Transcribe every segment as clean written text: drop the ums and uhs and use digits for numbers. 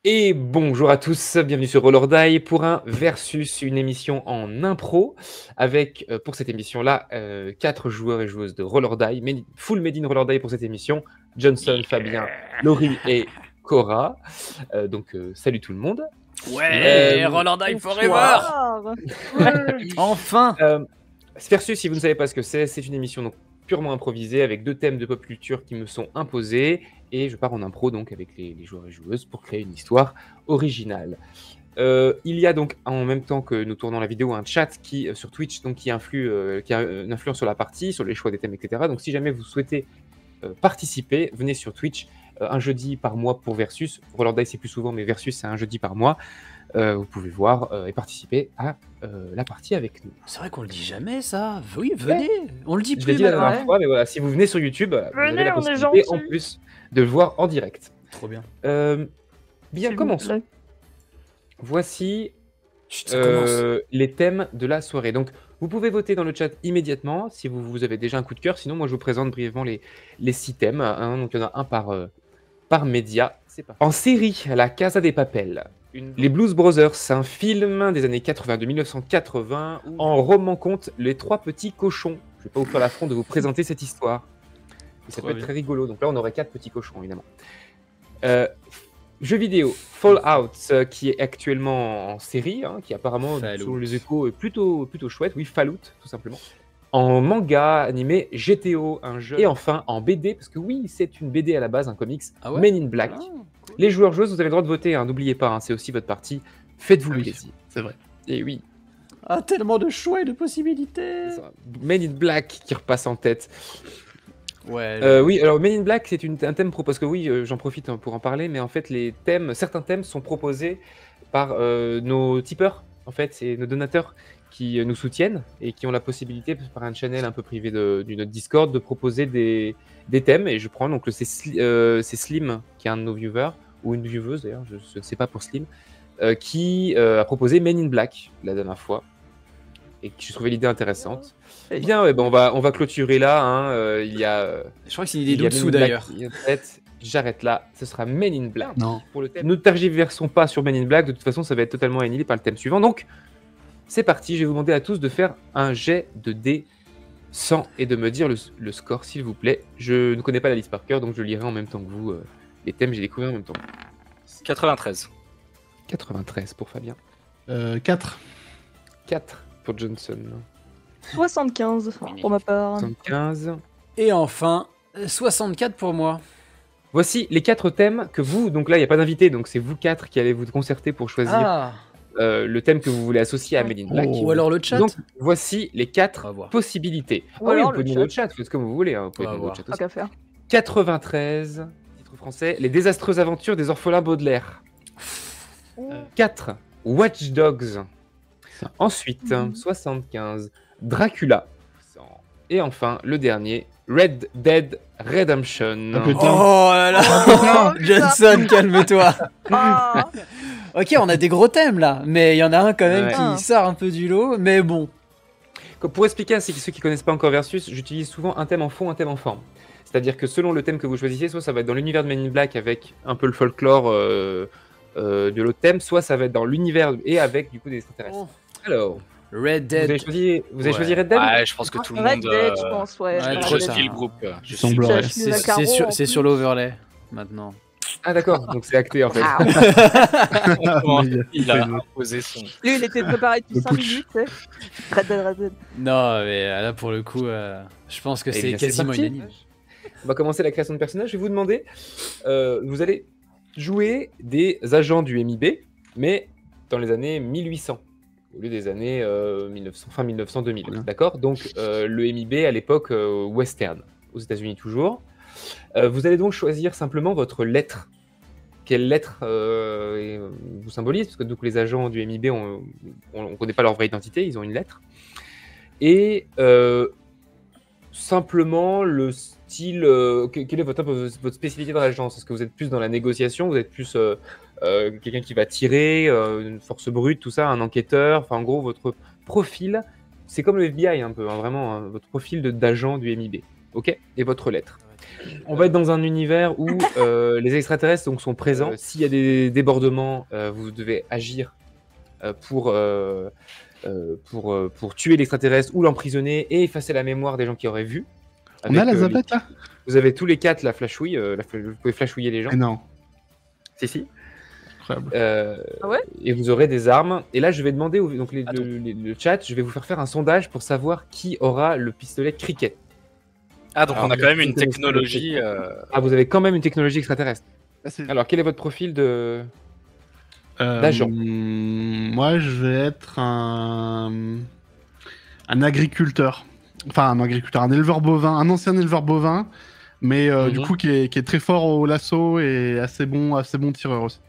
Et bonjour à tous, bienvenue sur Roll or Die pour un versus, une émission en impro avec pour cette émission-là 4 joueurs et joueuses de Roll or Die, full made in Roll or Die pour cette émission, Johnson, Fabien, Laurie et Cora. Salut tout le monde. Ouais, Roll or Die Forever. Enfin. Versus, si vous ne savez pas ce que c'est une émission donc purement improvisée avec 2 thèmes de pop culture qui me sont imposés et je pars en impro donc avec les joueurs et joueuses pour créer une histoire originale. Il y a donc en même temps que nous tournons la vidéo un chat qui sur Twitch donc qui a une influence sur la partie, sur les choix des thèmes, etc. Donc si jamais vous souhaitez participer, venez sur Twitch un jeudi par mois pour Versus. Roll or Die c'est plus souvent, mais Versus c'est un jeudi par mois. Vous pouvez voir et participer à la partie avec nous. C'est vrai qu'on le dit jamais ça. Oui, venez. On le dit plus. Je l'ai dit la dernière fois, mais voilà, si vous venez sur YouTube, vous avez la possibilité en plus de le voir en direct. Trop bien. Bien, commençons. Voici les thèmes de la soirée. Donc, vous pouvez voter dans le chat immédiatement si vous avez déjà un coup de cœur. Sinon, moi, je vous présente brièvement les 6 thèmes. Hein. Donc, il y en a un par média. En série, La Casa des Papel. Les Blues Brothers, c'est un film des années 80, de 1980. En roman conte Les Trois Petits Cochons. Je ne vais pas vous faire l'affront de vous présenter cette histoire. Mais ça peut être très rigolo. Donc là, on aurait 4 petits cochons, évidemment. Jeu vidéo, Fallout, qui est actuellement en série, hein, qui apparemment, selon les échos, est plutôt chouette. Oui, Fallout, tout simplement. En manga animé, GTO, un jeu. Et enfin, en BD, parce que oui, c'est une BD à la base, un comics, Men in Black. Cool. Les joueurs-joueuses, vous avez le droit de voter, hein, n'oubliez pas, hein, c'est aussi votre partie. Faites-vous plaisir. C'est vrai. Et oui. Ah, tellement de choix et de possibilités. Men in Black qui repasse en tête. Ouais. Oui, alors Men in Black, c'est un thème parce que oui, j'en profite pour en parler, mais en fait, certains thèmes sont proposés par nos tipeurs, en fait, c'est nos donateurs qui nous soutiennent et qui ont la possibilité, par un channel un peu privé du notre Discord, de proposer des thèmes. Et je prends, donc c'est Slim, qui est un de nos viewers, ou une vieweuse d'ailleurs, je ne sais pas pour Slim, qui a proposé Men in Black la dernière fois. Et que je trouvais l'idée intéressante. Eh bien, ouais, on va clôturer là. Hein, il y a. Je crois que c'est une idée d'Outsu d'ailleurs. J'arrête là. Ce sera Men in Black. Non. Pour le thème. Ne tergiversons pas sur Men in Black. De toute façon, ça va être totalement annihilé par le thème suivant. Donc, c'est parti. Je vais vous demander à tous de faire un jet de dés 100 et de me dire le score, s'il vous plaît. Je ne connais pas la liste par cœur, donc je lirai en même temps que vous. Les thèmes, j'ai découvert en même temps. 93. 93 pour Fabien. 4. 4 pour Johnson. 75 pour ma part. 75. Et enfin, 64 pour moi. Voici les 4 thèmes que vous, donc là il n'y a pas d'invité, donc c'est vous 4 qui allez vous concerter pour choisir le thème que vous voulez associer à Men in Black. Ou alors le chat. Donc voici les 4 possibilités. Ou oui, alors vous pouvez nous le chat, faites comme vous voulez. Hein, vous pouvez nous le chat aussi. 93, titre français, Les désastreuses aventures des orphelins Baudelaire. 4, Watch Dogs. Ensuite, 75, Dracula. Et enfin, le dernier, Red Dead Redemption. Oh là là. Johnson, calme-toi. Ok, on a des gros thèmes là, mais il y en a un quand même qui sort un peu du lot, mais bon. Pour expliquer à ceux qui ne connaissent pas encore Versus, j'utilise souvent un thème en fond, un thème en forme. C'est-à-dire que selon le thème que vous choisissez, soit ça va être dans l'univers de Men in Black avec un peu le folklore de l'autre thème, soit ça va être dans l'univers et avec du coup des extraterrestres. Alors, Red Dead. Vous avez choisi Red Dead? Ouais, je pense que tout le monde. Red Dead, je pense, ouais. Trop le groupe. C'est sur l'overlay maintenant. Ah d'accord, donc c'est acté en fait. Il a imposé son. Lui, il était préparé depuis 5 minutes, tu sais. Red Dead. Non, mais là pour le coup, je pense que c'est quasiment unanime. On va commencer la création de personnages. Je vais vous demander, vous allez jouer des agents du MIB, mais dans les années 1800. Au lieu des années 1900-2000, d'accord? Donc le MIB à l'époque western, aux États-Unis toujours. Vous allez donc choisir simplement votre lettre. Quelle lettre vous symbolise? Parce que donc, les agents du MIB, on ne connaît pas leur vraie identité, ils ont une lettre. Et simplement le style. Quelle est votre spécialité dans l'agence? Est-ce que vous êtes plus dans la négociation? Vous êtes plus quelqu'un qui va tirer, une force brute, tout ça, un enquêteur? Enfin, en gros, votre profil, c'est comme le FBI un peu, hein, vraiment, votre profil d'agent du MIB. Ok? Et votre lettre. On va être dans un univers où les extraterrestres donc, sont présents. S'il y a des débordements, vous devez agir pour tuer l'extraterrestre ou l'emprisonner et effacer la mémoire des gens qui auraient vu. On a la zapette là? Vous avez tous les 4 la flashouille. Vous pouvez flashouiller les gens. Mais non. Si. Incroyable. Ah ouais? Et vous aurez des armes. Et là, je vais demander donc le chat, je vais vous faire un sondage pour savoir qui aura le pistolet cricket. Ah, donc Alors, on a quand même une technologie. Ah, vous avez quand même une technologie extraterrestre. Ah, c'est- Alors, quel est votre profil d'agent? Moi, je vais être un agriculteur. Enfin, un agriculteur, un éleveur bovin, un ancien éleveur bovin, mais du coup qui est très fort au lasso et assez bon tireur aussi.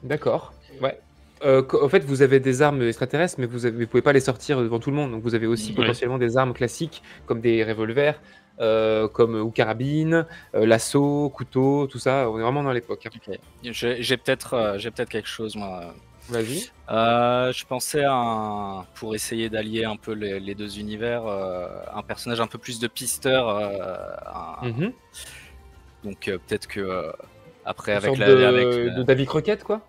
D'accord. Ouais. En fait, vous avez des armes extraterrestres, mais vous pouvez pas les sortir devant tout le monde. Donc, vous avez aussi potentiellement des armes classiques, comme des revolvers, ou carabines, lasso, couteau, tout ça. On est vraiment dans l'époque. Hein. Ok. J'ai peut-être quelque chose, moi. Vas-y. Je pensais à pour essayer d'allier un peu les deux univers, un personnage un peu plus de pisteur. Donc peut-être que après Une avec sorte de Davy Crockett, quoi.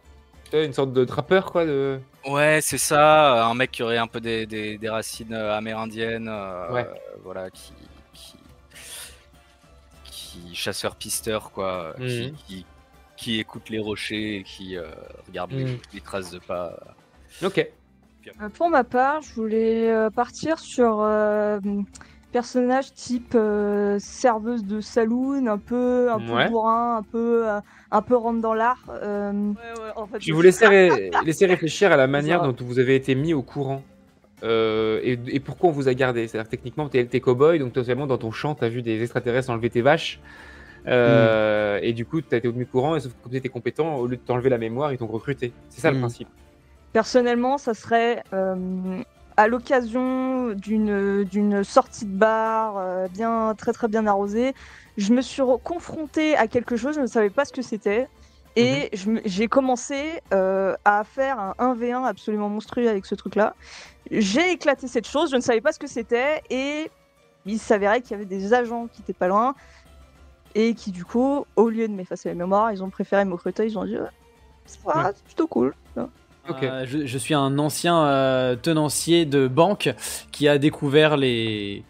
Une sorte de trappeur, quoi. Ouais, c'est ça, un mec qui aurait un peu des racines amérindiennes, voilà, qui chasseur-pisteur, quoi, qui écoute les rochers et qui regarde les traces de pas. Ok. Pour ma part, je voulais partir sur personnage type serveuse de saloon, un peu bourrin, un peu rentre dans l'art. En fait, je vous laisser réfléchir à la manière dont vous avez été mis au courant et pourquoi on vous a gardé. C'est-à-dire techniquement, t'es cow-boy, donc totalement dans ton champ, t'as vu des extraterrestres enlever tes vaches. Et du coup, t'as été mis au courant, et sauf que comme t'étais compétent, au lieu de t'enlever la mémoire, ils t'ont recruté. C'est ça le principe. Personnellement, ça serait à l'occasion d'une sortie de bar très bien arrosée. Je me suis confrontée à quelque chose, je ne savais pas ce que c'était. Et j'ai commencé à faire un 1v1 absolument monstrueux avec ce truc-là. J'ai éclaté cette chose, je ne savais pas ce que c'était. Et il s'avérait qu'il y avait des agents qui étaient pas loin. Et qui, du coup, au lieu de m'effacer la mémoire, ils ont préféré me recruter. Ils ont dit c'est plutôt cool. Okay. Je suis un ancien tenancier de banque qui a découvert les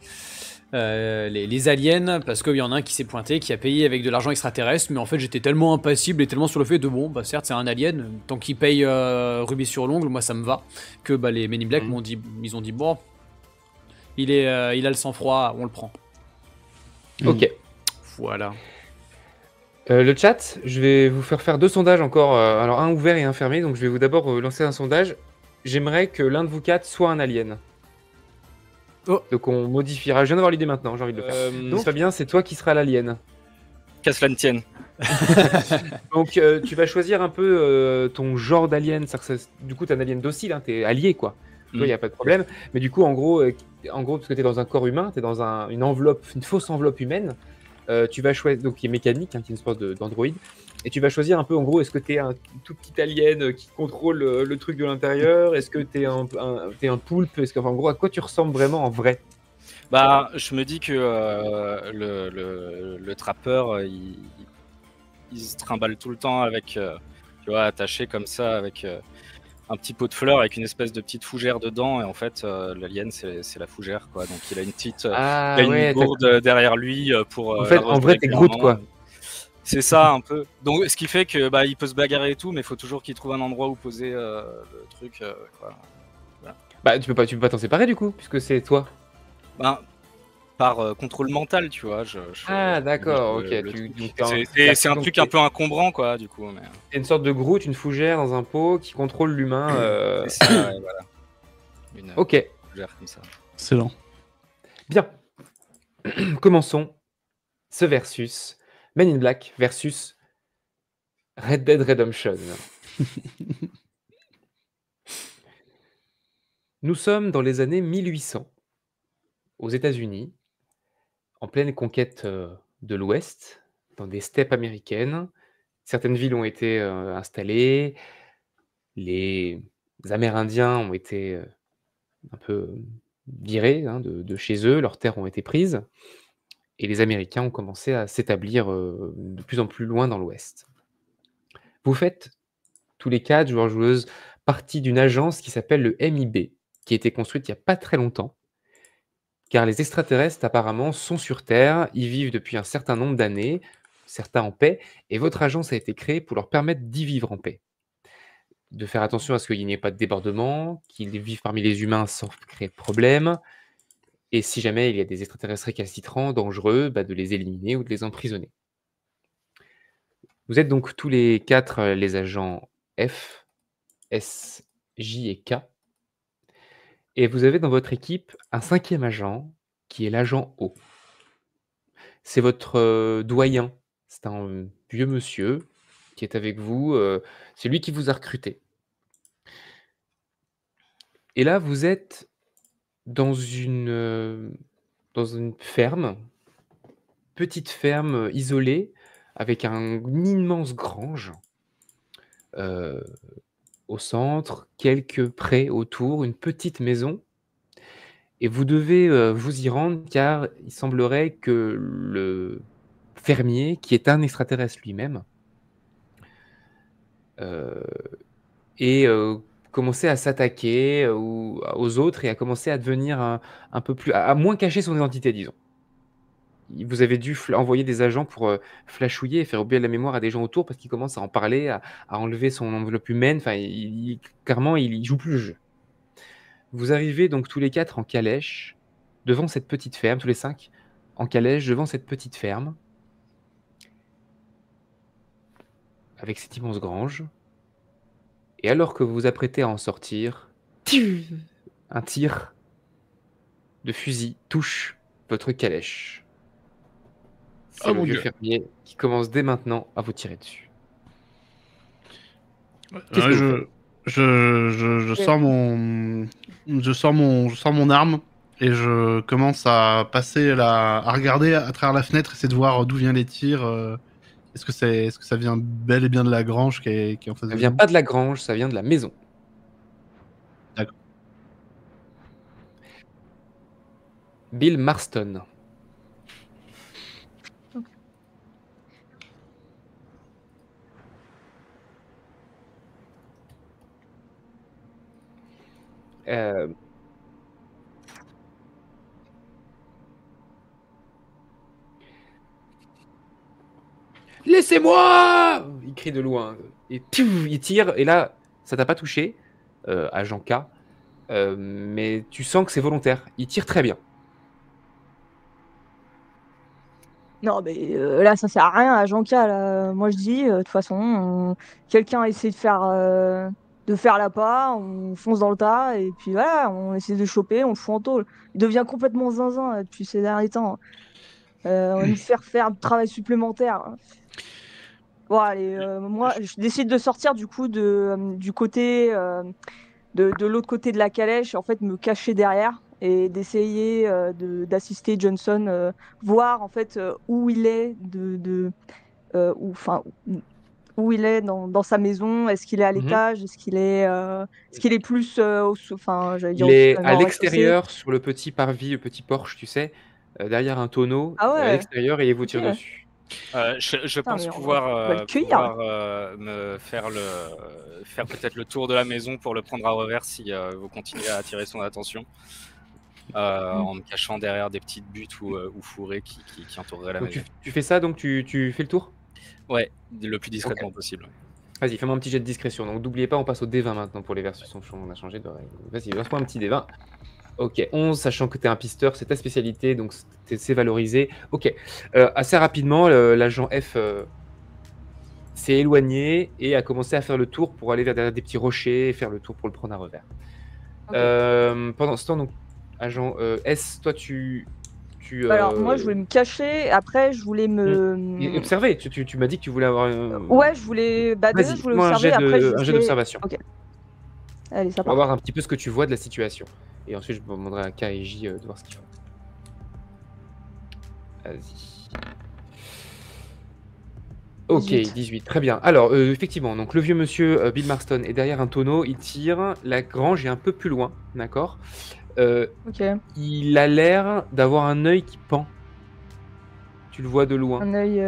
aliens parce qu'il y en a un qui s'est pointé, qui a payé avec de l'argent extraterrestre, mais en fait j'étais tellement impassible et tellement sur le fait de certes c'est un alien, tant qu'il paye rubis sur l'ongle, moi ça me va, que les Men in Black ils ont dit bon, il a le sang-froid, on le prend. Ok. Voilà. Le chat, je vais vous faire 2 sondages encore, alors un ouvert et un fermé, donc je vais vous d'abord lancer un sondage. J'aimerais que l'un de vous 4 soit un alien. Oh. Donc on modifiera, je viens d'avoir l'idée maintenant, j'ai envie de le faire. Donc Fabien, c'est toi qui seras l'alien. Qu'à cela ne tienne. Donc tu vas choisir un peu ton genre d'alien, du coup t'es un alien docile, hein, t'es allié quoi. Toi, il n'y a pas de problème, mais du coup en gros parce que t'es dans un corps humain, t'es dans une enveloppe, une fausse enveloppe humaine. Tu vas choisir, donc qui est mécanique, hein, qui est une sorte d'android, et tu vas choisir un peu en gros, est-ce que t'es un tout petit alien qui contrôle le truc de l'intérieur, est-ce que t'es un poulpe, en gros à quoi tu ressembles vraiment en vrai? Je me dis que le trappeur il se trimballe tout le temps avec, tu vois, attaché comme ça avec un petit pot de fleurs avec une espèce de petite fougère dedans, et en fait l'alien c'est la fougère, quoi. Donc il a une petite gourde derrière lui pour en fait en vrai t'es Groot, quoi. C'est ça un peu. Donc ce qui fait que il peut se bagarrer et tout, mais il faut toujours qu'il trouve un endroit où poser le truc, quoi. Voilà. Tu peux pas t'en séparer du coup puisque c'est toi. Par contrôle mental, tu vois. D'accord, ok. C'est un truc un peu encombrant, quoi, du coup. Mais... C'est une sorte de Groot, une fougère dans un pot qui contrôle l'humain. C'est ça, ouais, voilà. Ok. Fougère comme ça. Excellent. Bien. Commençons ce versus. Men in Black versus Red Dead Redemption. Nous sommes dans les années 1800, aux États-Unis, en pleine conquête de l'Ouest, dans des steppes américaines. Certaines villes ont été installées, les Amérindiens ont été un peu virés de chez eux, leurs terres ont été prises, et les Américains ont commencé à s'établir de plus en plus loin dans l'Ouest. Vous faites, tous les 4 joueurs-joueuses, partie d'une agence qui s'appelle le MIB, qui a été construite il n'y a pas très longtemps, car les extraterrestres apparemment sont sur Terre, ils vivent depuis un certain nombre d'années, certains en paix, et votre agence a été créée pour leur permettre d'y vivre en paix. De faire attention à ce qu'il n'y ait pas de débordement, qu'ils vivent parmi les humains sans créer de problème, et si jamais il y a des extraterrestres récalcitrants, dangereux, de les éliminer ou de les emprisonner. Vous êtes donc tous les 4 les agents F, S, J et K. Et vous avez dans votre équipe un 5e agent qui est l'agent O. C'est votre doyen. C'est un vieux monsieur qui est avec vous. C'est lui qui vous a recruté. Et là, vous êtes dans une ferme, petite ferme isolée, avec un immense grange au centre, quelques prés autour, une petite maison. Et vous devez vous y rendre car il semblerait que le fermier, qui est un extraterrestre lui-même, ait commencé à s'attaquer aux autres et a commencé à devenir un peu plus... à moins cacher son identité, disons. Vous avez dû envoyer des agents pour flashouiller et faire oublier la mémoire à des gens autour parce qu'il commence à en parler, à enlever son enveloppe humaine. Enfin, clairement, il joue plus le jeu. Vous arrivez donc tous les 4 en calèche devant cette petite ferme, tous les 5 en calèche devant cette petite ferme, avec cette immense grange. Et alors que vous vous apprêtez à en sortir, un tir de fusil touche votre calèche. C'est le vieux fermier qui commence dès maintenant à vous tirer dessus. Qu'est-ce que vous faites ? Je sors mon arme et je commence à à regarder à travers la fenêtre, essayer de voir d'où viennent les tirs. Est-ce que ça vient bel et bien de la grange qui est en face de nous ? Ça vient pas de la grange, ça vient de la maison. D'accord. Bill Marston. Laissez-moi! Il crie de loin. Et il tire, et là, ça t'a pas touché, agent K, mais tu sens que c'est volontaire. Il tire très bien. Non, mais là, ça sert à rien, agent K. Là. Moi, je dis, de toute façon, quelqu'un essaie de faire l'appât, on fonce dans le tas, et puis voilà, on essaie de le choper, on le fout en tôle. Il devient complètement zinzin depuis ces derniers temps. On va nous faire un travail supplémentaire. Bon, allez, moi, je décide de sortir du coup du côté, de l'autre côté de la calèche, en fait, me cacher derrière et d'essayer d'assister Johnson, voir en fait où il est où il est dans sa maison. Est-ce qu'il est à l'étage? Est-ce qu'il est plus j'allais dire Il est au à l'extérieur, sur le petit parvis, le petit porche, tu sais, derrière un tonneau, Ah ouais. à l'extérieur, et il vous tire Ok. dessus. Je pense mais on pouvoir, va le cueillir. me faire peut-être le tour de la maison pour le prendre à revers si vous continuez à attirer son attention, en me cachant derrière des petites buttes ou fourrés qui entoureraient la Donc maison. tu fais ça, donc tu fais le tour? Ouais, le plus discrètement possible. Vas-y, fais-moi un petit jet de discrétion. Donc n'oubliez pas, on passe au D20 maintenant pour les versus. On a changé de règle. Vas-y, lance-moi un petit D20. Ok, 11, sachant que tu es un pisteur, c'est ta spécialité, donc c'est valorisé. Ok, assez rapidement, l'agent F s'est éloigné et a commencé à faire le tour pour aller vers derrière des petits rochers et faire le tour pour le prendre à revers. Ok. Pendant ce temps, donc, agent S, toi Alors, moi, je voulais me cacher. Après, je voulais me. Observer, tu m'as dit que tu voulais avoir... Ouais, je voulais. Déjà, je voulais observer. Après, un jet d'observation. Ok. Allez, ça On va part. voir un petit peu ce que tu vois de la situation. Et ensuite, je demanderai à K et J de voir ce qu'ils font. Vas-y. Ok, 18, très bien. Alors, effectivement, donc le vieux monsieur Bill Marston est derrière un tonneau, il tire, la grange est un peu plus loin, d'accord. Ok. Il a l'air d'avoir un œil qui pend. Tu le vois de loin. Un œil. Il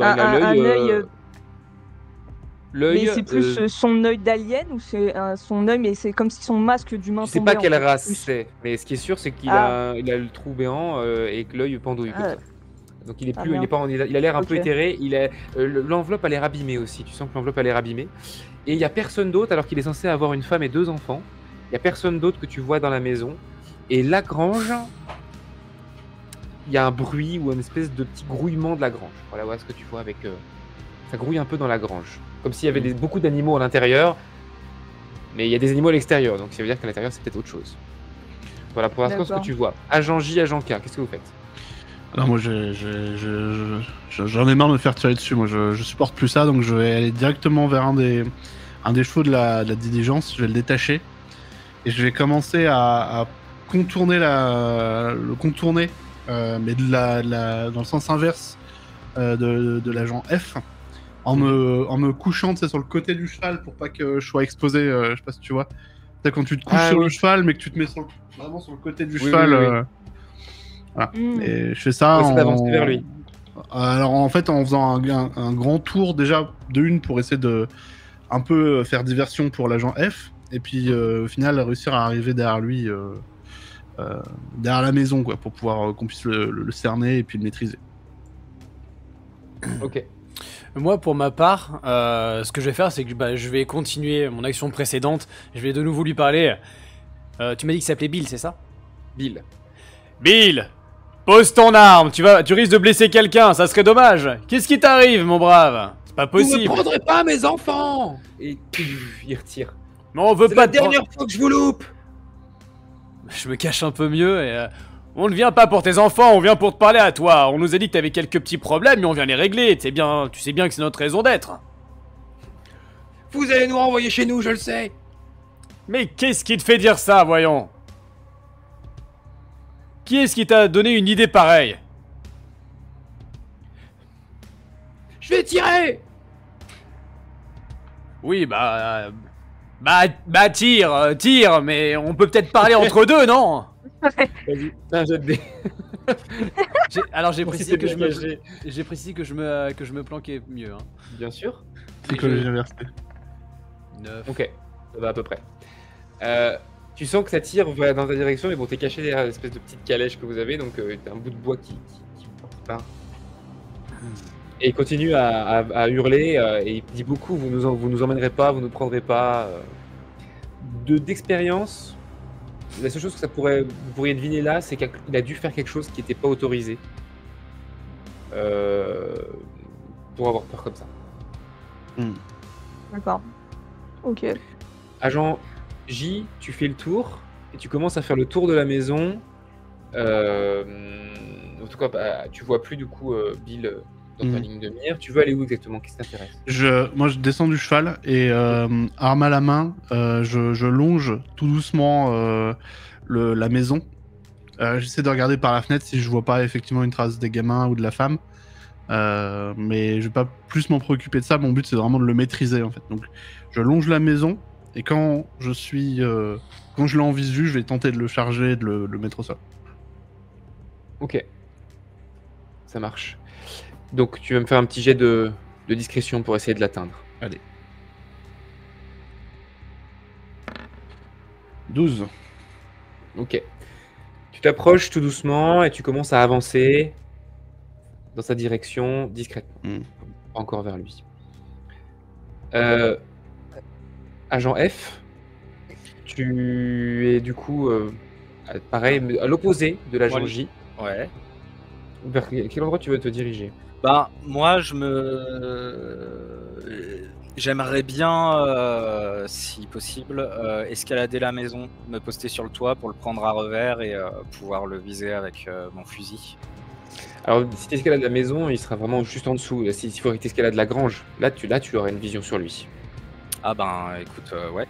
a l'œil. Mais c'est plus son œil d'alien ou c'est son œil, mais c'est comme si son masque d'humain Je sais tombait. pas quelle race plus. c'est, mais ce qui est sûr, c'est qu'il a le trou béant et que l'œil pendouille comme ça. Donc il est plus, il est pas, il a l'air un peu éthéré. L'enveloppe a l'air abîmée aussi. Tu sens que l'enveloppe a l'air abîmée. Et il y a personne d'autre, alors qu'il est censé avoir une femme et 2 enfants. Il y a personne d'autre que tu vois dans la maison. Et la grange, il y a un bruit ou une espèce de petit grouillement de la grange. Voilà ce que tu vois avec. Ça grouille un peu dans la grange. Comme s'il y avait beaucoup d'animaux à l'intérieur, mais il y a des animaux à l'extérieur, donc ça veut dire qu'à l'intérieur c'est peut-être autre chose. Voilà pour l'instant ce que tu vois. Agent J, Agent K, qu'est-ce que vous faites? Alors moi j'en ai marre de me faire tirer dessus, moi je supporte plus ça, donc je vais aller directement vers un des chevaux de la diligence, je vais le détacher, et je vais commencer à contourner le contourner, mais dans le sens inverse de l'agent F. En me couchant sur le côté du cheval pour pas que je sois exposé, je sais pas si tu vois. C'est quand tu te couches sur le cheval mais que tu te mets vraiment sur le côté du cheval. Voilà. Et je fais ça d'avancer vers lui. Alors en fait en faisant un grand tour déjà de une pour essayer de un peu faire diversion pour l'agent F et puis au final réussir à arriver derrière lui, derrière la maison quoi, pour pouvoir qu'on puisse le cerner et puis le maîtriser. Ok. Moi, pour ma part, ce que je vais faire, c'est que je vais continuer mon action précédente. Je vais de nouveau lui parler. Tu m'as dit qu'il s'appelait Bill, c'est ça? Bill. Bill! Pose ton arme! Tu risques de blesser quelqu'un, ça serait dommage! Qu'est-ce qui t'arrive, mon brave? C'est pas possible! Vous ne prendrez pas mes enfants! Et il retire. Mais on veut C'est pas la dernière fois que je vous loupe! Je me cache un peu mieux et... On ne vient pas pour tes enfants, on vient pour te parler à toi. On nous a dit que t'avais quelques petits problèmes, mais on vient les régler. Tu sais bien que c'est notre raison d'être. Vous allez nous renvoyer chez nous, je le sais. Mais qu'est-ce qui te fait dire ça, voyons? Qui est-ce qui t'a donné une idée pareille? Je vais tirer. Oui, tire, mais on peut peut-être parler entre deux, non? Vas-y, un jet de dés. Alors j'ai précisé que je me planquais mieux. Hein. Bien sûr. Psychologie inversée. 9. Ok, ça va à peu près. Tu sens que ça tire dans ta direction, mais bon, t'es caché derrière l'espèce de petite calèche que vous avez, donc t'as un bout de bois qui part. Et il continue à hurler, et il dit beaucoup, vous nous emmènerez pas, vous nous prendrez pas. D'expérience, la seule chose que vous pourriez deviner là, c'est qu'il a dû faire quelque chose qui n'était pas autorisé pour avoir peur comme ça. D'accord. Ok. Agent J, tu fais le tour et tu commences à faire le tour de la maison. En tout cas, tu vois plus du coup Bill dans ta ligne de mire. Tu veux aller où exactement? Qu'est-ce qui t'intéresse? Moi, je descends du cheval et arme à la main, je longe tout doucement la maison. J'essaie de regarder par la fenêtre si je vois pas effectivement une trace des gamins ou de la femme. Mais je vais pas plus m'en préoccuper de ça. Mon but, c'est vraiment de le maîtriser en fait. Donc, je longe la maison et quand je l'ai en visu, je vais tenter de le charger et de le mettre au sol. Ok. Ça marche. Donc tu vas me faire un petit jet de discrétion pour essayer de l'atteindre. Allez. 12. Ok. Tu t'approches tout doucement et tu commences à avancer dans sa direction discrètement. Pas encore vers lui. Agent F, tu es du coup pareil, à l'opposé de l'agent J. Ouais. Vers quel endroit tu veux te diriger? Moi, j'aimerais bien, si possible, escalader la maison, me poster sur le toit pour le prendre à revers et pouvoir le viser avec mon fusil. Alors, si tu escalades la maison, il sera vraiment juste en dessous. S'il faudrait que tu escalades la grange, là, tu aurais une vision sur lui. Ah écoute, ouais.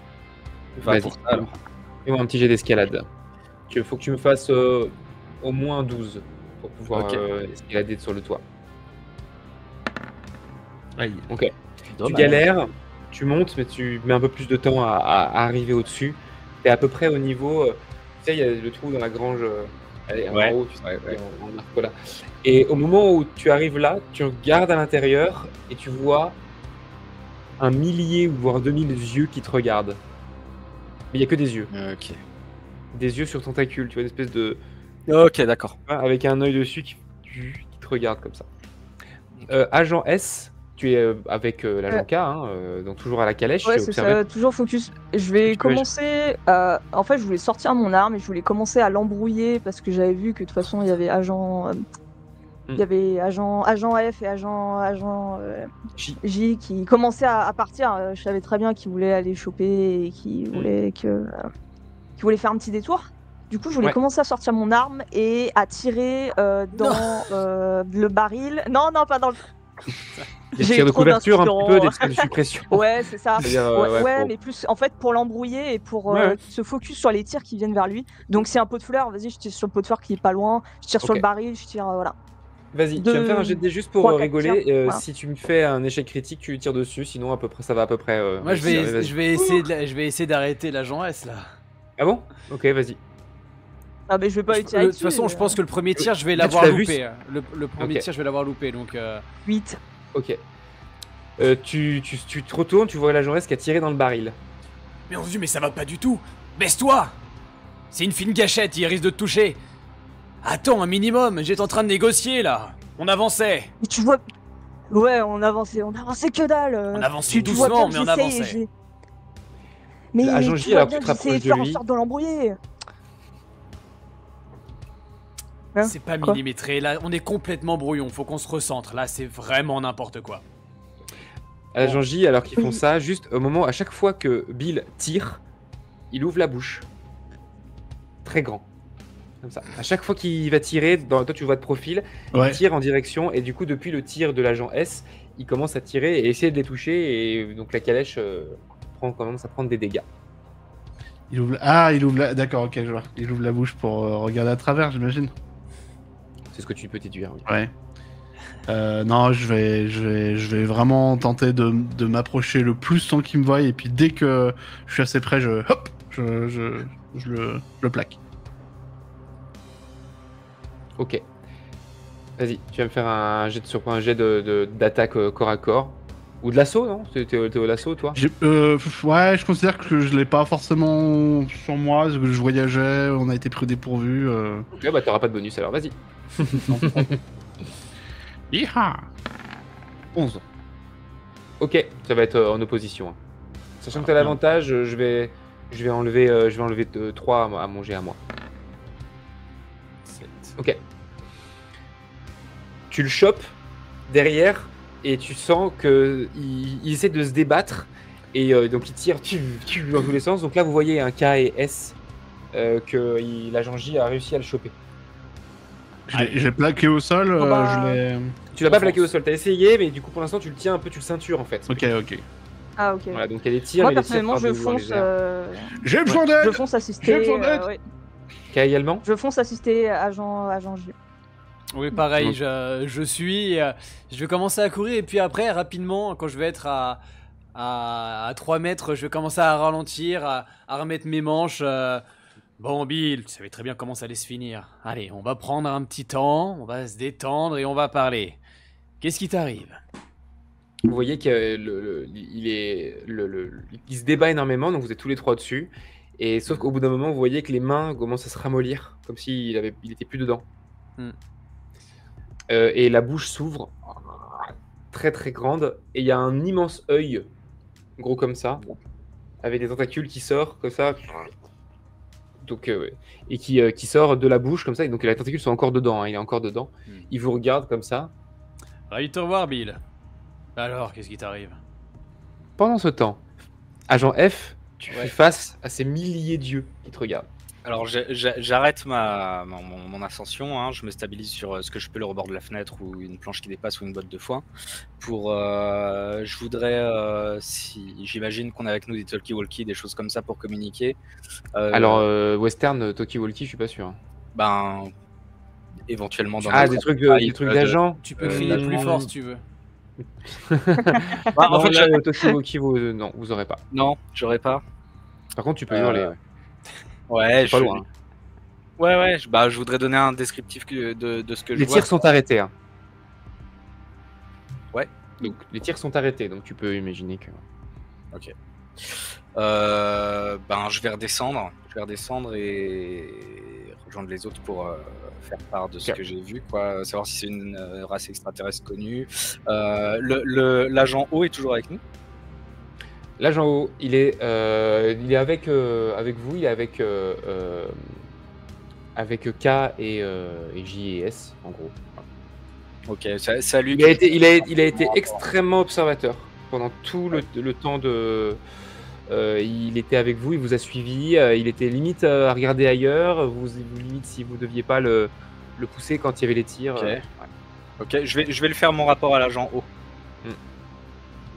Vas-y, pour ça, alors. Fais-moi un petit jet d'escalade. Il faut que tu me fasses au moins 12 pour pouvoir escalader sur le toit. Aïe. Ok. Dommage. Tu galères, tu montes, mais tu mets un peu plus de temps à arriver au-dessus. Tu es à peu près au niveau... tu sais, il y a le trou dans la grange Elle est Ouais, en haut, tu sais, ouais. en arc là. Et au moment où tu arrives là, tu regardes à l'intérieur et tu vois un millier ou voire 2000 yeux qui te regardent. Mais il n'y a que des yeux. Ok. Des yeux sur tentacules, tu vois, une espèce de... Ok, d'accord. avec un œil dessus qui te regarde comme ça. Agent S, tu es avec l'agent K, hein, donc toujours à la calèche. Ouais, tu as c'est observé. ça, toujours focus. Je que vais tu commencer. En fait, je voulais sortir mon arme et je voulais commencer à l'embrouiller parce que j'avais vu que de toute façon, il y avait agent. Il y avait agent F et agent J qui commençaient à partir. Je savais très bien qu'ils voulaient aller choper et qu'ils voulaient faire un petit détour. Du coup, je voulais commencer à sortir mon arme et à tirer dans le baril. Non, pas dans le. Des tirs de couverture, un petit peu, des tirs de suppression. Ouais, c'est ça. pour... mais plus en fait pour l'embrouiller et pour se focus sur les tirs qui viennent vers lui. Donc c'est un pot de fleurs, vas-y, je tire sur le pot de fleurs qui est pas loin, je tire sur le baril, je tire voilà. Vas-y, tu vas me faire un jet de dés juste pour rigoler. Voilà. Si tu me fais un échec critique, tu tires dessus, sinon à peu près ça va à peu près. Moi je vais essayer d'arrêter l'agent S là. Ah bon? Ok, vas-y. Ah mais je vais pas lui tirer dessus. De toute façon, je pense que le premier tir, je vais l'avoir loupé. Le premier tir, je vais l'avoir loupé, donc... 8. Ok. Tu te retournes, tu vois l'agent S qui a tiré dans le baril. Mais on se dit, mais ça va pas du tout. Baisse-toi. C'est une fine gâchette, il risque de te toucher. Attends, un minimum, j'étais en train de négocier, là. On avançait. Mais tu vois... Ouais, on avançait que dalle. On avançait doucement, mais on avançait. Mais l'agent J, alors que tu te rapproches de faire en lui... sorte de l'embrouiller. C'est pas millimétré, là on est complètement brouillon, faut qu'on se recentre, là c'est vraiment n'importe quoi. Agent J, alors qu'ils font ça, juste au moment, à chaque fois que Bill tire, il ouvre la bouche. Très grand. Comme ça. À chaque fois qu'il va tirer, toi tu vois de profil, il tire en direction, et du coup depuis le tir de l'agent S, il commence à tirer et essayer de les toucher, et donc la calèche commence à prendre des dégâts. Il ouvre D'accord, ok, je vois. Il ouvre la bouche pour regarder à travers, j'imagine. C'est ce que tu peux déduire. Oui. Ouais. Non, je vais vraiment tenter de m'approcher le plus sans qu'il me voie, et puis dès que je suis assez près, je le plaque. Ok. Vas-y, tu vas me faire un jet d'attaque corps à corps. Ou de l'assaut, non? T'es au l'assaut, toi? Ouais, je considère que je l'ai pas forcément sur moi, parce que je voyageais, on a été pris au dépourvu. Ok, bah t'auras pas de bonus alors, vas-y. Iha 11. Ok, ça va être en opposition. Hein. Sachant que t'as l'avantage, je vais enlever 3 à mon jet à moi. 7. Ok. Tu le chopes derrière et tu sens qu'il essaie de se débattre et donc il tire dans tous les sens. Donc là vous voyez un K et S que l'agent J a réussi à le choper. J'ai plaqué au sol, Tu l'as pas plaqué au sol, t'as essayé, mais du coup pour l'instant tu le tiens un peu, tu le ceintures en fait. Ok. Ah ok. Voilà, donc il y a des tirs. Moi personnellement je fonce. J'ai besoin d'aide. Je fonce assister. K également. Je fonce assister agent J. Oui pareil, je vais commencer à courir et puis après rapidement quand je vais être à 3 mètres, je vais commencer à ralentir, à remettre mes manches. Bon Bill, tu savais très bien comment ça allait se finir. Allez, on va prendre un petit temps, on va se détendre et on va parler. Qu'est-ce qui t'arrive? Vous voyez qu'il se débat énormément, donc vous êtes tous les trois dessus. Et sauf qu'au bout d'un moment, vous voyez que les mains commencent à se ramollir, comme s'il était plus dedans. Et la bouche s'ouvre, très très grande, et il y a un immense œil, gros comme ça, avec des tentacules qui sortent comme ça. Donc, et qui sort de la bouche comme ça, et donc les tentacules sont encore dedans, hein, il est encore dedans. Il vous regarde comme ça. Ravi de te revoir, Bill. Alors, qu'est-ce qui t'arrive? Pendant ce temps, agent F, tu fais face à ces milliers d'yeux qui te regardent. Alors j'arrête mon ascension, hein, je me stabilise sur ce que je peux, le rebord de la fenêtre ou une planche qui dépasse ou une botte de foin. Je voudrais, si j'imagine qu'on a avec nous des talkie-walkie, des choses comme ça pour communiquer. Alors Western talkie-walkie, je suis pas sûr. Ben éventuellement dans des trucs d'agent. Tu peux crier plus fort si tu veux. En fait, talkie-walkie, non, vous aurez pas. Non, j'aurais pas. Par contre, tu peux hurler. Ouais, pas loin. Ouais, je voudrais donner un descriptif de ce que je Les vois. tirs sont arrêtés. Hein. Ouais. Donc les tirs sont arrêtés, donc tu peux imaginer que. Ok. Je vais redescendre. Et rejoindre les autres pour faire part de ce que j'ai vu, quoi. Savoir si c'est une race extraterrestre connue. L'agent O est toujours avec nous. L'agent O, il est avec vous, il est avec K et J et S, en gros. Ok, salut. Il a été extrêmement observateur pendant tout le temps de. Il était avec vous, il vous a suivi, il était limite à regarder ailleurs, vous limite si vous deviez pas le pousser quand il y avait les tirs. Ok. Ouais. Ok, je vais le faire mon rapport à l'agent O.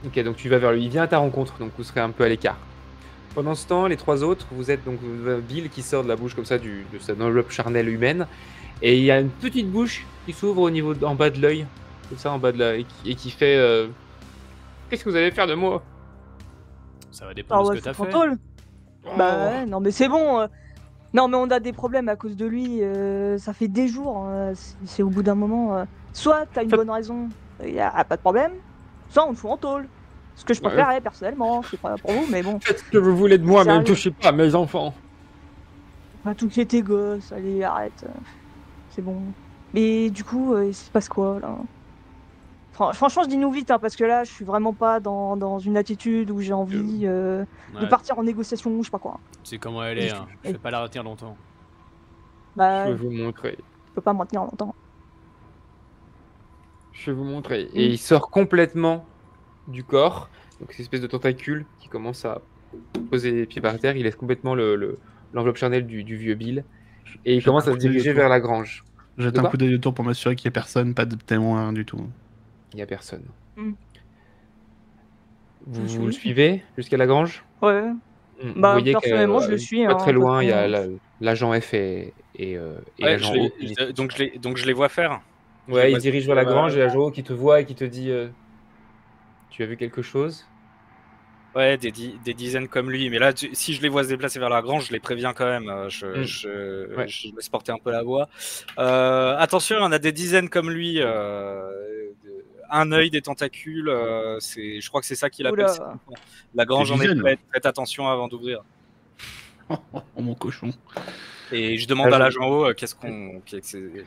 Ok, donc tu vas vers lui, il vient à ta rencontre, donc vous serez un peu à l'écart. Pendant ce temps, les trois autres, vous êtes donc Bill qui sort de la bouche comme ça de cette enveloppe charnelle humaine, et il y a une petite bouche qui s'ouvre au niveau en bas de l'œil, comme ça en bas de l'œil, et qui fait qu'est-ce que vous allez faire de moi? Ça va dépendre de ce que t'as fait. Bah ouais, non mais c'est bon. Non mais on a des problèmes à cause de lui. Ça fait des jours. C'est au bout d'un moment. Soit t'as une bonne raison, y a pas de problème. Soit on te fout en tôle. Ce que je préférerais personnellement. C'est pas pour vous, mais bon. Faites ce que vous voulez de moi, mais ne Sérieux. touchez pas à mes enfants. Pas toucher tes gosses. Allez, arrête. C'est bon. Mais du coup, il se passe quoi là? Franchement, je dis nous vite, hein, parce que là, je suis vraiment pas dans une attitude où j'ai envie de partir en négociation ou je sais pas quoi. C'est comment elle est, hein. Je vais pas la retenir longtemps. Bah, Je vais vous montrer. je peux pas me retenir longtemps. Je vais vous montrer. Et il sort complètement du corps. Donc, c'est une espèce de tentacule qui commence à poser les pieds par terre. Il laisse complètement l'enveloppe charnelle du vieux Bill. Et il commence à se diriger vers la grange. Jette un coup d'œil autour pour m'assurer qu'il n'y a personne, pas de témoin du tout. Il n'y a personne. Mm. Vous le suivez jusqu'à la grange? Ouais. Vous Bah, voyez personnellement, je le suis. pas très hein, loin, il y a façon. l'agent F et Ouais, l'agent O. donc je les vois faire. Ouais, il se dirige vers la grange et l'agent O qui te voit et qui te dit tu as vu quelque chose? Ouais, des dizaines comme lui. Mais là, si je les vois se déplacer vers la grange, je les préviens quand même. Je laisse porter un peu la voix. Attention, on a des dizaines comme lui. Un œil, des tentacules. Je crois que c'est ça qu'il appelle. La grange en est prête. Faites attention avant d'ouvrir. Oh, mon cochon. Et je demande à l'agent O qu'est-ce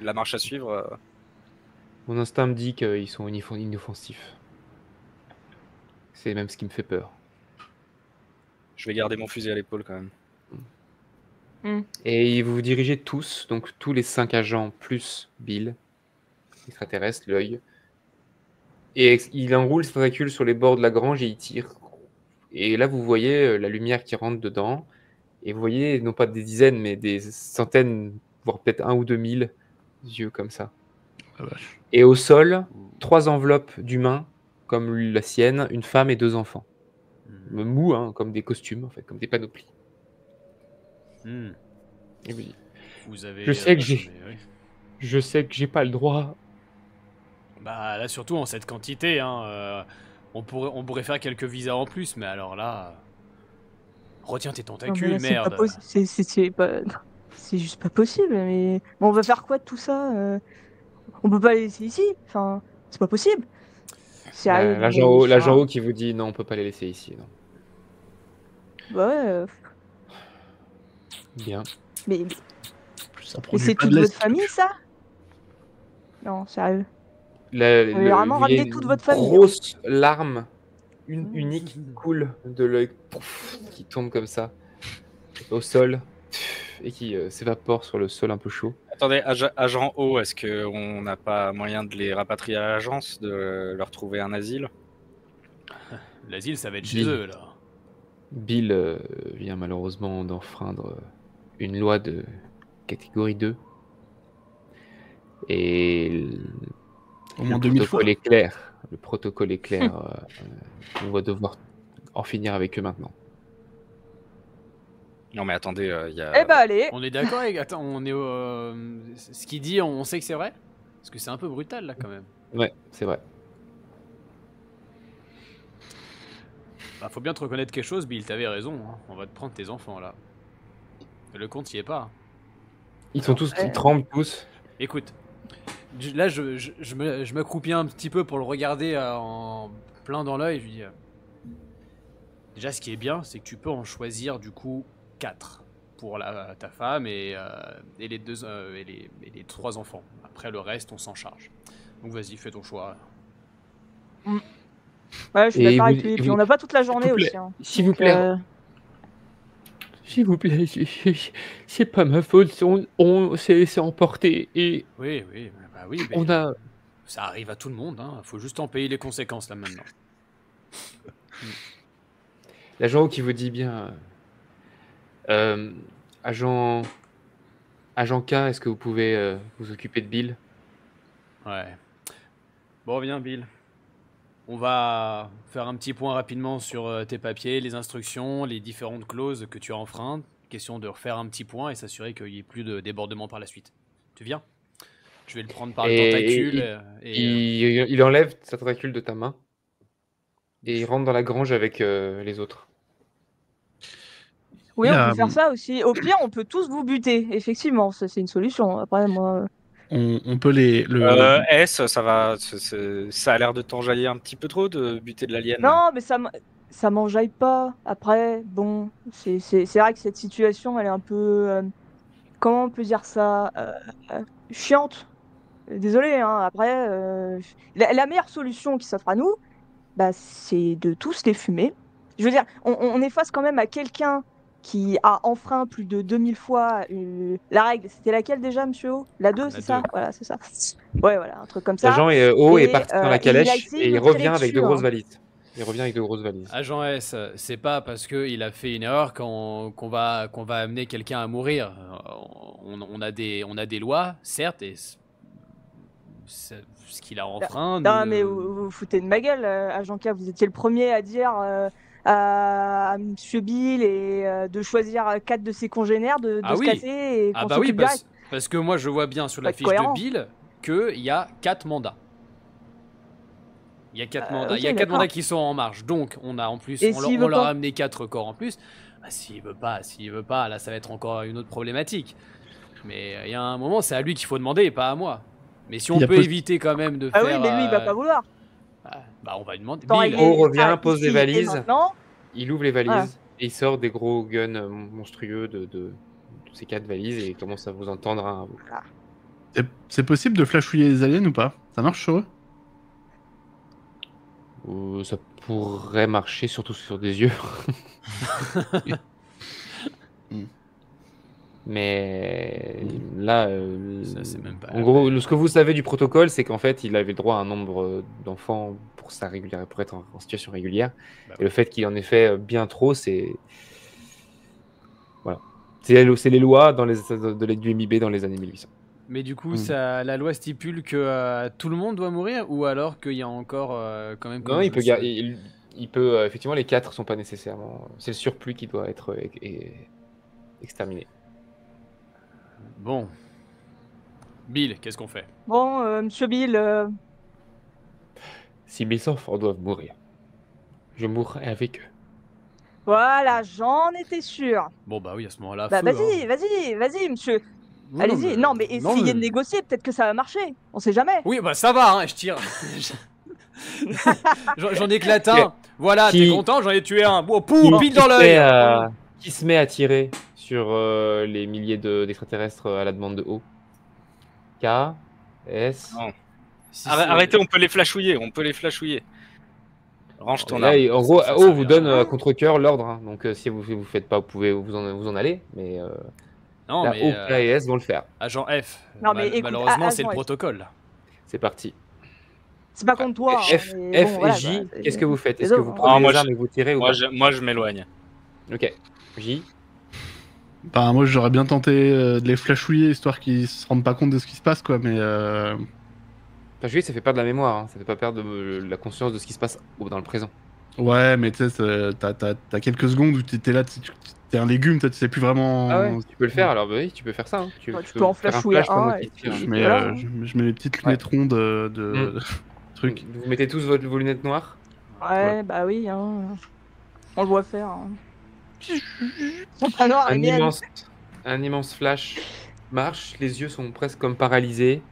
la marche à suivre. Mon instinct me dit qu'ils sont inoffensifs. C'est même ce qui me fait peur. Je vais garder mon fusil à l'épaule quand même. Et vous vous dirigez tous, donc tous les 5 agents plus Bill, extraterrestre, l'œil. Et il enroule ses tentacules sur les bords de la grange et il tire. Et là, vous voyez la lumière qui rentre dedans. Et vous voyez, non pas des dizaines, mais des centaines, voire peut-être 1 ou 2 000 yeux comme ça. Ah, vache. Et au sol, 3 enveloppes d'humains, comme la sienne, une femme et 2 enfants. Mous, hein, comme des costumes, en fait, comme des panoplies. Et oui. Vous avez je sais que j'ai pas le droit. Bah là, surtout en cette quantité, hein, on pourrait faire quelques visas en plus, mais alors là... Retiens tes tentacules, merde. C'est juste pas possible, mais... Bon, on va faire quoi de tout ça On peut pas les laisser ici. Enfin, c'est pas possible. L'agent O qui vous dit non, on peut pas les laisser ici. Non. Bah ouais. Bien. Mais c'est toute votre famille, ça? Non, sérieux. Vous vraiment ramener toute votre famille. Grosse larme, unique, coule de l'œil, qui tombe comme ça, au sol, et qui s'évapore sur le sol un peu chaud. Attendez, agent O, est-ce qu'on n'a pas moyen de les rapatrier à l'agence, de leur trouver un asile? L'asile, ça va être chez eux, là. Bill vient malheureusement d'enfreindre une loi de catégorie 2. Et au moins 2000 fois. Le protocole est clair. On va devoir en finir avec eux maintenant. Non mais attendez, il y a... Eh bah allez. On est d'accord avec... Attends, on est ce qu'il dit, on sait que c'est vrai? Parce que c'est un peu brutal, là, quand même. Ouais, c'est vrai. Bah, faut bien te reconnaître quelque chose, Bill, t'avais raison. Hein. On va te prendre tes enfants, là. Le compte y est pas. Ils sont tous, ils tremblent tous. Écoute, là je m'accroupis un petit peu pour le regarder en plein dans l'œil. Je lui dis déjà, ce qui est bien, c'est que tu peux en choisir du coup 4 pour ta femme et les 3 enfants. Après le reste, on s'en charge. Donc vas-y, fais ton choix. Ouais, je suis d'accord avec lui. Et puis on n'a pas toute la journée aussi. Hein. S'il vous plaît. S'il vous plaît, c'est pas ma faute, on s'est emporté et Oui, mais on a... ça arrive à tout le monde, hein. Faut juste en payer les conséquences là maintenant. L'agent qui vous dit bien, agent K, est-ce que vous pouvez vous occuper de Bill? Ouais. Bon, viens Bill. On va faire un petit point rapidement sur tes papiers, les instructions, les différentes clauses que tu as enfreintes. Question de refaire un petit point et s'assurer qu'il n'y ait plus de débordement par la suite. Tu viens? Je vais le prendre par le tentacule. Il enlève sa tentacule de ta main et il rentre dans la grange avec les autres. Oui, on peut faire ça aussi. Au pire, on peut tous vous buter. Effectivement, ça c'est une solution. Après, moi... On peut les... ça va, ça a l'air de t'enjailler un petit peu trop de buter de l'alien. Non, mais ça m'enjaille pas. Après, bon, c'est vrai que cette situation, elle est un peu... comment on peut dire ça chiante. Désolé, hein. Après, la meilleure solution qui s'offre à nous, bah, c'est de tous les fumer. Je veux dire, on est face quand même à quelqu'un qui a enfreint plus de 2000 fois la règle. C'était laquelle déjà, monsieur O? La 2, c'est ça? Voilà, c'est ça. Ouais, voilà, un truc comme ça. L'agent O est parti dans la calèche et il revient avec de grosses valises. Il revient avec de grosses valises. Agent S, c'est pas parce qu'il a fait une erreur qu'on va amener quelqu'un à mourir. On a des lois, certes, et ce qu'il a enfreint... Non, mais vous foutez de ma gueule, agent K. Vous étiez le premier à dire... à Monsieur Bill et de choisir 4 de ses congénères, de se casser et qu'on s'occupe du reste. Parce que moi je vois bien sur la fiche de Bill qu'il y a 4 mandats. Il y a 4 mandats. Il y a 4 mandats qui sont en marche. Donc on a en plus, on leur a amené 4 corps en plus. Bah, s'il veut pas, là ça va être encore une autre problématique. Mais il y a un moment, c'est à lui qu'il faut demander et pas à moi. Mais si on peut éviter quand même de faire... Ah oui, mais lui il va pas vouloir. Bah on va lui demander. On revient, pose les valises, il ouvre les valises et il sort des gros guns monstrueux de ces 4 valises et il commence à vous entendre un à vous. C'est possible de flashouiller les aliens ou pas? Ça marche sur eux? Ça pourrait marcher surtout sur des yeux. Mais là, ça, c'est même pas en gros, ce que vous savez du protocole, c'est qu'en fait, il avait le droit à un nombre d'enfants pour être en situation régulière. Et le fait qu'il en ait fait bien trop, c'est voilà, c'est les lois du MIB dans les années 1800. Mais du coup, la loi stipule que tout le monde doit mourir, ou alors qu'il y a encore quand même... Non, il peut effectivement, les 4 sont pas nécessairement... C'est le surplus qui doit être exterminé. Bon. Bill, qu'est-ce qu'on fait? Bon, monsieur Bill... Si mes enfants doivent mourir, je mourrai avec eux. Voilà, j'en étais sûr. Bon bah oui, à ce moment-là... Bah vas-y, monsieur. Allez-y. Non, mais essayez de négocier, peut-être que ça va marcher. On sait jamais. Oui, bah ça va, hein, je tire. J'en éclate un. Voilà, t'es content, j'en ai tué un. Bon, pile dans l'œil. Qui se met à tirer sur les milliers d'extraterrestres à la demande de O? K, S... Non. Arrêtez, on peut les flashouiller, Range ton arme. En gros, O vous donne à contre-cœur l'ordre, hein. Donc si vous faites pas, vous pouvez vous en aller, mais... Non, là, mais O, K et S vont le faire. Agent F, non, mais écoute, malheureusement, c'est le protocole. C'est parti. C'est pas contre toi. F et J, qu'est-ce que vous faites? Est-ce que vous prenez les armes et vous tirez ou pas? Moi, je m'éloigne. Ok. J. Bah, moi, j'aurais bien tenté de les flashouiller, histoire qu'ils se rendent pas compte de ce qui se passe, quoi, mais... Flashouiller, ça fait perdre la mémoire, hein. Ça fait pas perdre la conscience de ce qui se passe dans le présent. Ouais, mais tu sais, t'as quelques secondes où t'es là, t'es un légume, tu sais plus vraiment... Ah ouais, tu peux le faire, alors bah oui, tu peux faire ça. Hein. Tu peux en flashouiller un, je mets les petites lunettes rondes de trucs. Vous mettez tous vos lunettes noires? Ouais, bah oui, hein. On le voit faire. Hein. Un immense flash marche, les yeux sont presque comme paralysés.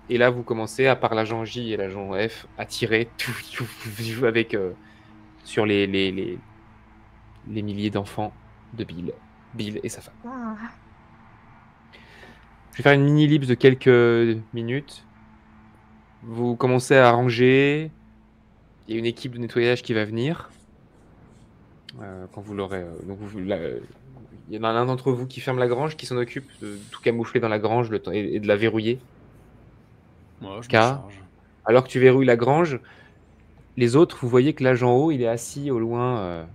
Et là, vous commencez, à part l'agent J et l'agent F, à tirer avec, sur les milliers d'enfants de Bill et sa femme. Ah. Je vais faire une mini-ellipse de quelques minutes. Vous commencez à ranger. Il y a une équipe de nettoyage qui va venir. Quand vous l'aurez. Donc il y en a l'un d'entre vous qui ferme la grange, qui s'en occupe de tout camoufler dans la grange et de la verrouiller. Moi, je me Car, charge. alors que tu verrouilles la grange, les autres, vous voyez que l'agent haut, il est assis au loin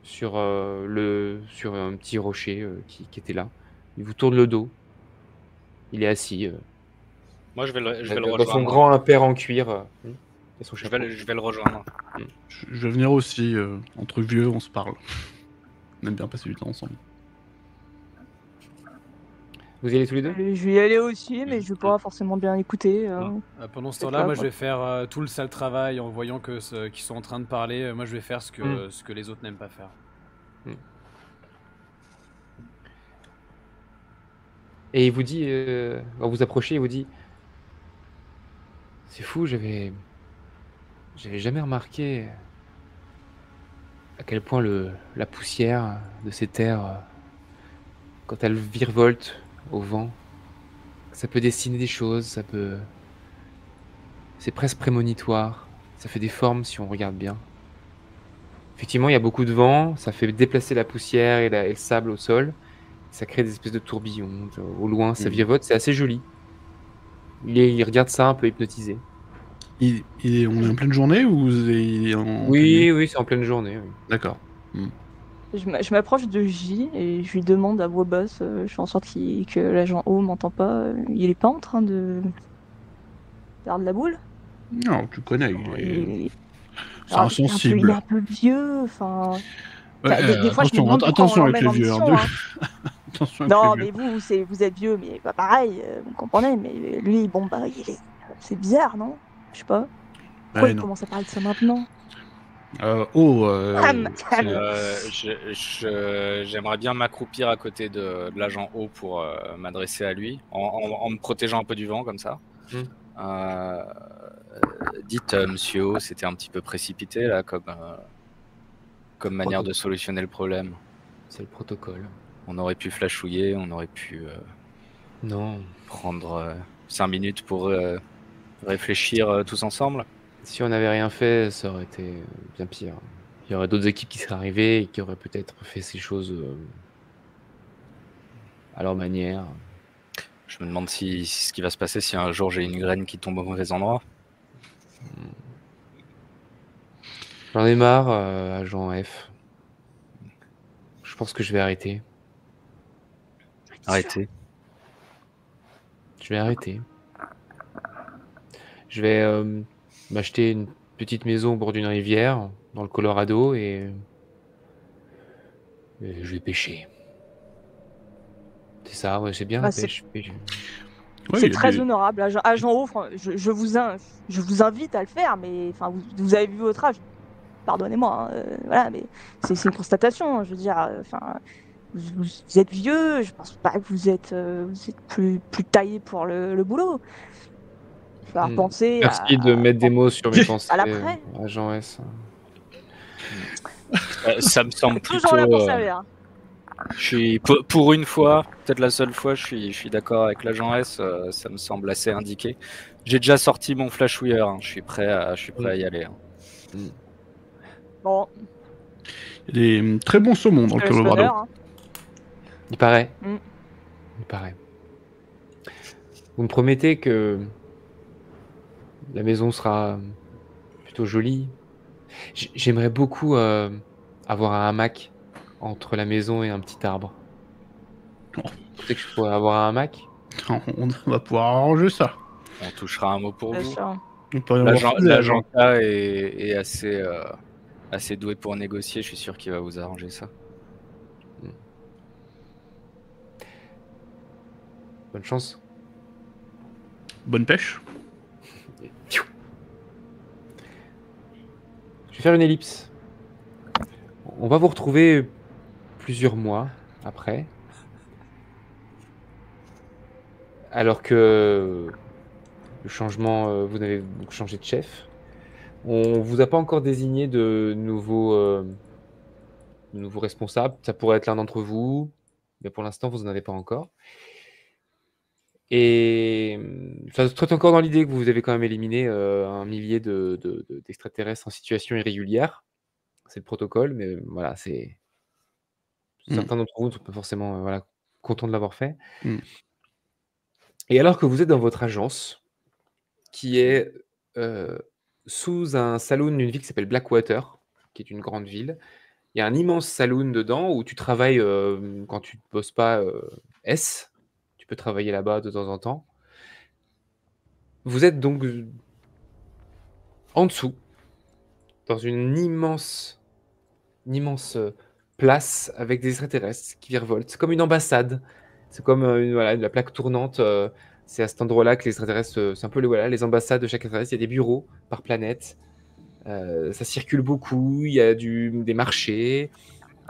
sur un petit rocher qui était là. Il vous tourne le dos. Il est assis. Moi, je vais le Dans rejoindre. son grand impair en cuir. Et son Je chapeau. vais le rejoindre. Je vais venir aussi. Entre vieux, on se parle. On aime bien passer du temps ensemble. Vous y allez tous les deux? Je vais y aller aussi, mais je vais pas forcément bien écouter. Pendant ce C'est temps-là, ça, moi quoi. je vais faire tout le sale travail en voyant qu'ils sont en train de parler. Moi je vais faire ce que les autres n'aiment pas faire. Et il vous dit, quand vous approchez, il vous dit, c'est fou, j'avais jamais remarqué à quel point la poussière de ces terres, quand elle virevolte au vent, ça peut dessiner des choses, c'est presque prémonitoire, ça fait des formes si on regarde bien. Effectivement, il y a beaucoup de vent, ça fait déplacer la poussière et le sable au sol, ça crée des espèces de tourbillons, au loin, ça virevolte, c'est assez joli. Il regarde ça un peu hypnotisé. On est en pleine journée ou il est en Oui, c'est en pleine journée. Oui. D'accord. Je m'approche de J et je lui demande à voix basse, je fais en sorte que l'agent O m'entend pas. Il est pas en train de faire de la boule? Non, tu connais, c'est Alors, insensible. il est un peu vieux, enfin... Ouais, des fois, je me demande attention pourquoi on avec les l'emmène en vieux. mission, Attention avec Non, les mais vieux. vous êtes vieux, mais pas pareil, vous comprenez, mais lui, bon, bah, c'est bizarre, non? Je sais pas. Pourquoi il non. commence à parler de ça maintenant? J'aimerais bien m'accroupir à côté de l'agent O pour m'adresser à lui, en me protégeant un peu du vent, comme ça. Dites, monsieur O, c'était un petit peu précipité, là, comme manière de solutionner le problème. C'est le protocole. On aurait pu flashouiller, on aurait pu prendre 5 minutes pour réfléchir tous ensemble. Si on n'avait rien fait, ça aurait été bien pire. Il y aurait d'autres équipes qui seraient arrivées et qui auraient peut-être fait ces choses à leur manière. Je me demande ce qui va se passer si un jour j'ai une graine qui tombe au mauvais endroit. J'en ai marre, agent F. Je pense que je vais arrêter. Arrêtez. Je vais arrêter. Je vais m'acheter une petite maison au bord d'une rivière, dans le Colorado, et je vais pêcher. C'est ça, ouais, c'est bien la pêche. C'est très honorable, agent O, je vous invite à le faire, mais enfin, vous avez vu votre âge. Pardonnez-moi, voilà, mais c'est une constatation, je veux dire, enfin, vous êtes vieux, je pense pas que vous êtes plus taillé pour le boulot. Il va falloir penser Merci de mettre des mots sur mes pensées, à l'après. agent S. Ça me semble plutôt... Toujours là pour servir. Je suis, pour une fois, peut-être la seule fois, je suis d'accord avec l'agent S, ça me semble assez indiqué. J'ai déjà sorti mon flashouilleur, hein, je suis prêt à y aller. Hein. Bon. Il y a des très bons saumons dans le Colorado. Il paraît. Il paraît. Vous me promettez que la maison sera plutôt jolie. J'aimerais beaucoup avoir un hamac entre la maison et un petit arbre. Vous pensez que je pourrais avoir un hamac? On va pouvoir arranger ça. On touchera un mot pour vous. L'agent K est assez doué pour négocier, je suis sûr qu'il va vous arranger ça. Bonne chance. Bonne pêche. Je vais faire une ellipse. On va vous retrouver plusieurs mois après. alors que le changement, vous avez changé de chef. On vous a pas encore désigné de nouveaux responsables. Ça pourrait être l'un d'entre vous, mais pour l'instant, vous n'en avez pas encore. Et ça se traite encore dans l'idée que vous avez quand même éliminé un millier d'extraterrestres en situation irrégulière. C'est le protocole, mais voilà, c'est certains d'entre vous ne sont pas forcément voilà, contents de l'avoir fait. Et alors que vous êtes dans votre agence, qui est sous un saloon d'une ville qui s'appelle Blackwater, qui est une grande ville, il y a un immense saloon dedans où tu travailles quand tu ne bosses pas S. Tu peux travailler là-bas de temps en temps. Vous êtes donc en dessous, dans une immense place avec des extraterrestres qui virevoltent. C'est comme une ambassade. C'est comme voilà, la plaque tournante. C'est à cet endroit-là que les extraterrestres... c'est un peu voilà, les ambassades de chaque extraterrestre. Il y a des bureaux par planète. Ça circule beaucoup. Il y a des marchés.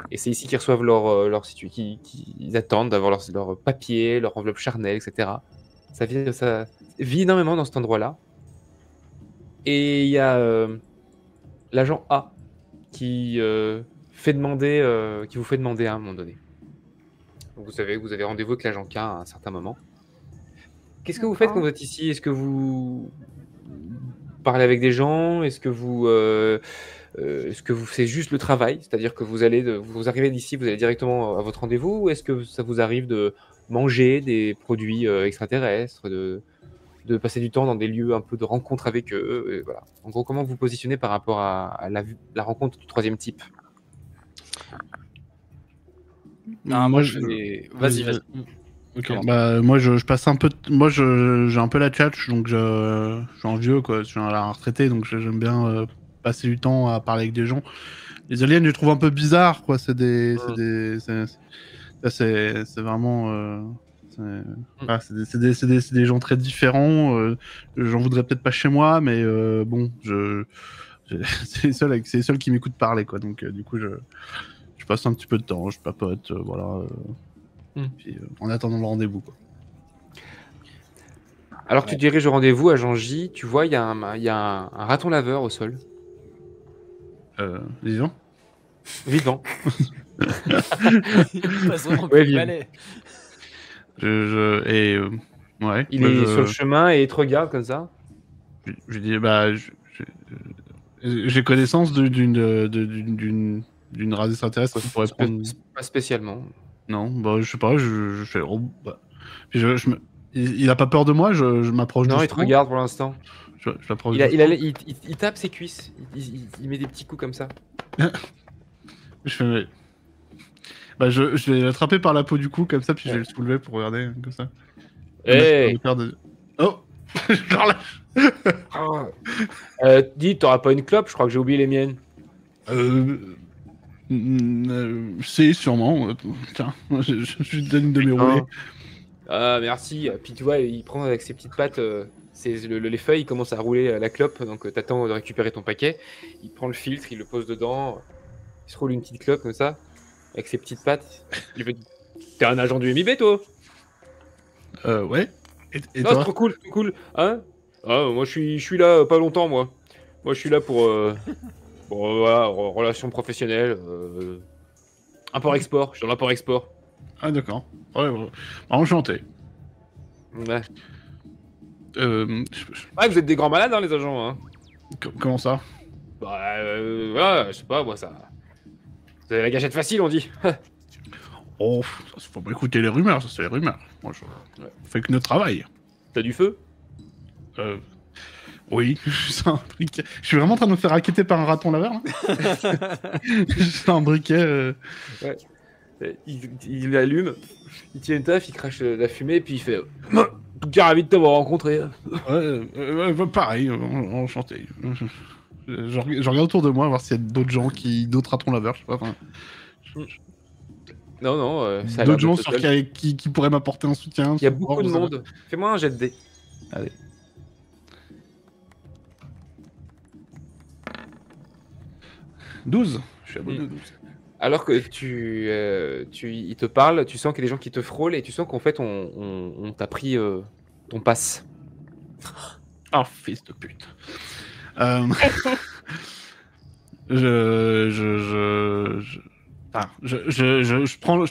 Et c'est ici qu'ils reçoivent leur qu'ils attendent d'avoir leur papier, leur enveloppe charnelle, etc. Ça vit énormément dans cet endroit-là. Et il y a l'agent A qui vous fait demander à un moment donné. Donc vous avez rendez-vous avec l'agent K à un certain moment. Qu'est-ce que vous faites quand vous êtes ici? Est-ce que vous parlez avec des gens? Est-ce que c'est juste le travail? C'est-à-dire que vous arrivez d'ici, vous allez directement à votre rendez-vous? Ou est-ce que ça vous arrive de manger des produits extraterrestres, de passer du temps dans des lieux un peu de rencontre avec eux? Voilà. En gros, comment vous vous positionnez par rapport à la rencontre du troisième type? Vas-y. Ok, bah moi je passe un peu, moi j'ai un peu la tchatche, donc je suis un vieux quoi, je suis un retraité, donc j'aime bien passer du temps à parler avec des gens. Les aliens je les trouve un peu bizarres quoi, c'est vraiment c'est des gens très différents. J'en voudrais peut-être pas chez moi, mais bon, c'est les seuls qui m'écoutent parler quoi, donc du coup je passe un petit peu de temps, je papote, voilà. Puis, en attendant le rendez-vous quoi. Alors que tu diriges au rendez-vous à Jean-J, tu vois, il y a un raton laveur au sol. Vivant. Vivant. Il passe vraiment plus de balai. Ouais. Il est sur le chemin et il te regarde comme ça. Je dis bah j'ai connaissance d'une race extraterrestre qui pourrait prendre. Pas spécialement. Non, bah je sais pas, je fais. Oh, bah. Puis il a pas peur de moi, je m'approche. Non, doucement. il te regarde pour l'instant. Je m'approche. Il tape ses cuisses. Il met des petits coups comme ça. Je fais. Bah je vais l'attraper par la peau du cou comme ça, puis je vais le soulever pour regarder comme ça. Hey. Oh. Je le relâche. Dis, t'auras pas une clope? Je crois que j'ai oublié les miennes. C'est sûrement. Tiens, je lui donne de mes roulés. Ah, merci. Puis tu vois, il prend avec ses petites pattes les feuilles, il commence à rouler la clope. Donc t'attends de récupérer ton paquet. Il prend le filtre, il le pose dedans. Il se roule une petite clope comme ça, avec ses petites pattes. Il veut... T'es un agent du MIB, toi? Ouais. Et non, toi? c'est trop cool, cool. Hein? Ah, moi, je suis là pas longtemps, moi. Moi, je suis là pour voilà, relations professionnelles. Import-export. Je suis dans l'import-export. Ah, d'accord. Ouais. Enchanté. Ouais. Ouais, vous êtes des grands malades, hein, les agents. Hein. Comment ça? Bah, ouais, je sais pas, moi, ça... Vous avez la gâchette facile, on dit. Oh, faut pas écouter les rumeurs, ça c'est les rumeurs. Moi, je fais que notre travail. T'as du feu? Oui, c'est un briquet. Je suis vraiment en train de me faire raqueter par un raton laveur, là. C'est un briquet. Ouais. Il l'allume, il tient une taf, il crache la fumée, puis il fait « Ravi de t'avoir rencontré. » Ouais, pareil, enchanté. Je regarde autour de moi, voir s'il y a d'autres gens d'autres ratons laveurs, je sais pas. Enfin, non, ça a d'autres gens qui pourraient m'apporter un soutien. Il y a beaucoup de monde. Fais-moi un jet de dés. Allez. « 12 ». Je suis à bout de 12. Alors que il te parle, tu sens qu'il y a des gens qui te frôlent et tu sens qu'en fait on t'a pris ton pass. Oh, fils de pute. Je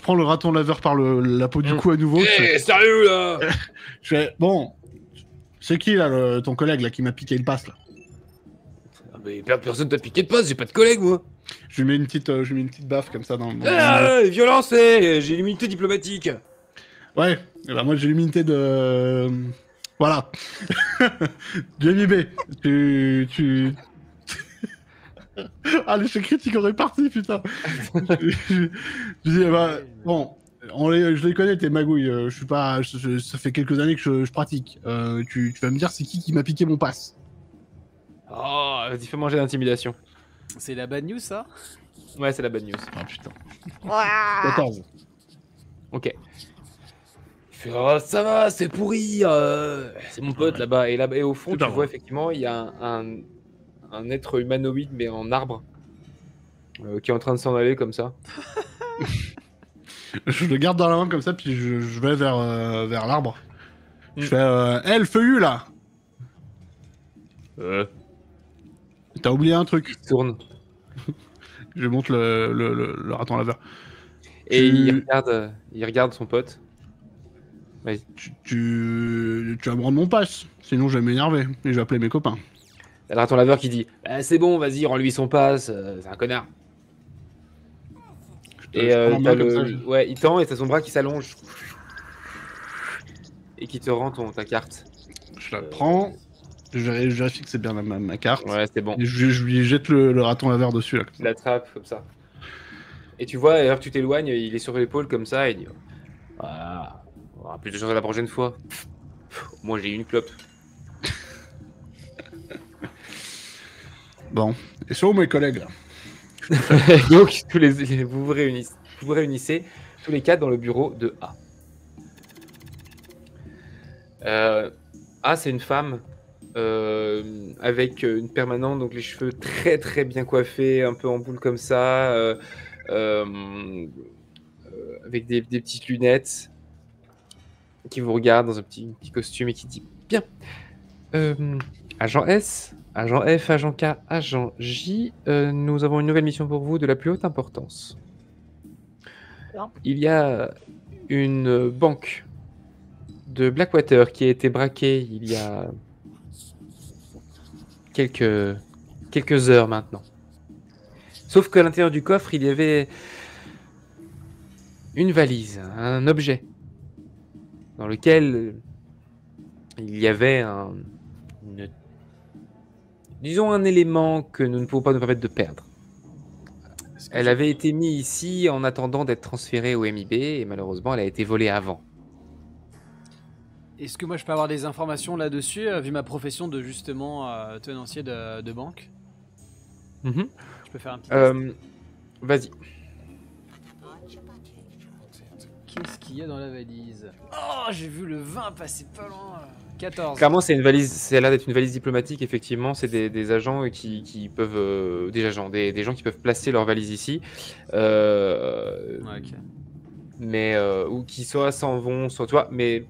prends le raton laveur par la peau du cou à nouveau. Sérieux là? Je fais, bon, c'est qui là, ton collègue là qui m'a piqué le pass là? Ah, mais personne t'a piqué de passe, j'ai pas de collègue moi. Je lui mets une petite baffe comme ça dans Violence, j'ai l'immunité diplomatique. Ouais, et bah moi j'ai l'immunité de... Voilà. Jamie B, tu... Ah, l'échec critique aurait parti, putain. Je dis, bah, bon, je les connais, tes magouilles. Je suis pas... ça fait quelques années que je pratique. Tu vas me dire c'est qui m'a piqué mon pass? Oh, vas-y, fais manger d'intimidation. C'est la bad news, ça? Ouais, c'est la bad news. Ah, putain. Ouah. 14. Ok. Il fait, oh, ça va, c'est pourri. C'est mon pote là-bas. Et au fond, Super, tu vois ouais. effectivement, il y a un être humanoïde, mais en arbre, qui est en train de s'en aller comme ça. Je le garde dans la main comme ça, puis je vais vers l'arbre. Je fais, le feuillu là! T'as oublié un truc. Il tourne. Je monte le raton laveur. Et il regarde son pote. Vas-y. Tu vas me rendre mon pass, sinon je vais m'énerver et je vais appeler mes copains. T'as le raton laveur qui dit bah, c'est bon, vas-y, rends-lui son passe, c'est un connard. Et je prends la main comme ça, ouais, il tend et t'as son bras qui s'allonge. Et qui te rend ta carte. je la prends, je vérifie que c'est bien ma carte. Ouais, c'est bon. Et je lui jette le raton laveur dessus là. Il l'attrape comme ça. Et tu vois, alors que tu t'éloignes, il est sur l'épaule comme ça et il dit voilà, on aura plus de chance la prochaine fois. Moi j'ai eu une clope. Bon, et sont où mes collègues là? Donc vous vous réunissez tous les quatre dans le bureau de A. A, c'est une femme avec une permanente, donc les cheveux très très bien coiffés, un peu en boule comme ça, avec des petites lunettes, qui vous regarde dans un petit costume et qui dit bien. Agent S, agent F, agent K, agent J, nous avons une nouvelle mission pour vous de la plus haute importance. Bien. Il y a une banque de Blackwater qui a été braquée il y a quelques heures maintenant. Sauf qu'à l'intérieur du coffre, il y avait une valise, un objet, dans lequel il y avait disons un élément que nous ne pouvons pas nous permettre de perdre. Elle avait été mise ici en attendant d'être transférée au MIB et malheureusement elle a été volée avant. Est-ce que moi je peux avoir des informations là-dessus, vu ma profession de justement tenancier de banque? Mm-hmm. Je peux faire un petit test. Vas-y. Qu'est-ce qu'il y a dans la valise? Oh, j'ai vu le 20 passer pas loin. 14. Clairement, c'est une valise. C'est l'air d'être une valise diplomatique. Effectivement, c'est des agents qui peuvent des gens qui peuvent placer leur valise ici, Ok. mais ou qui soit s'en vont, soit toi. Mais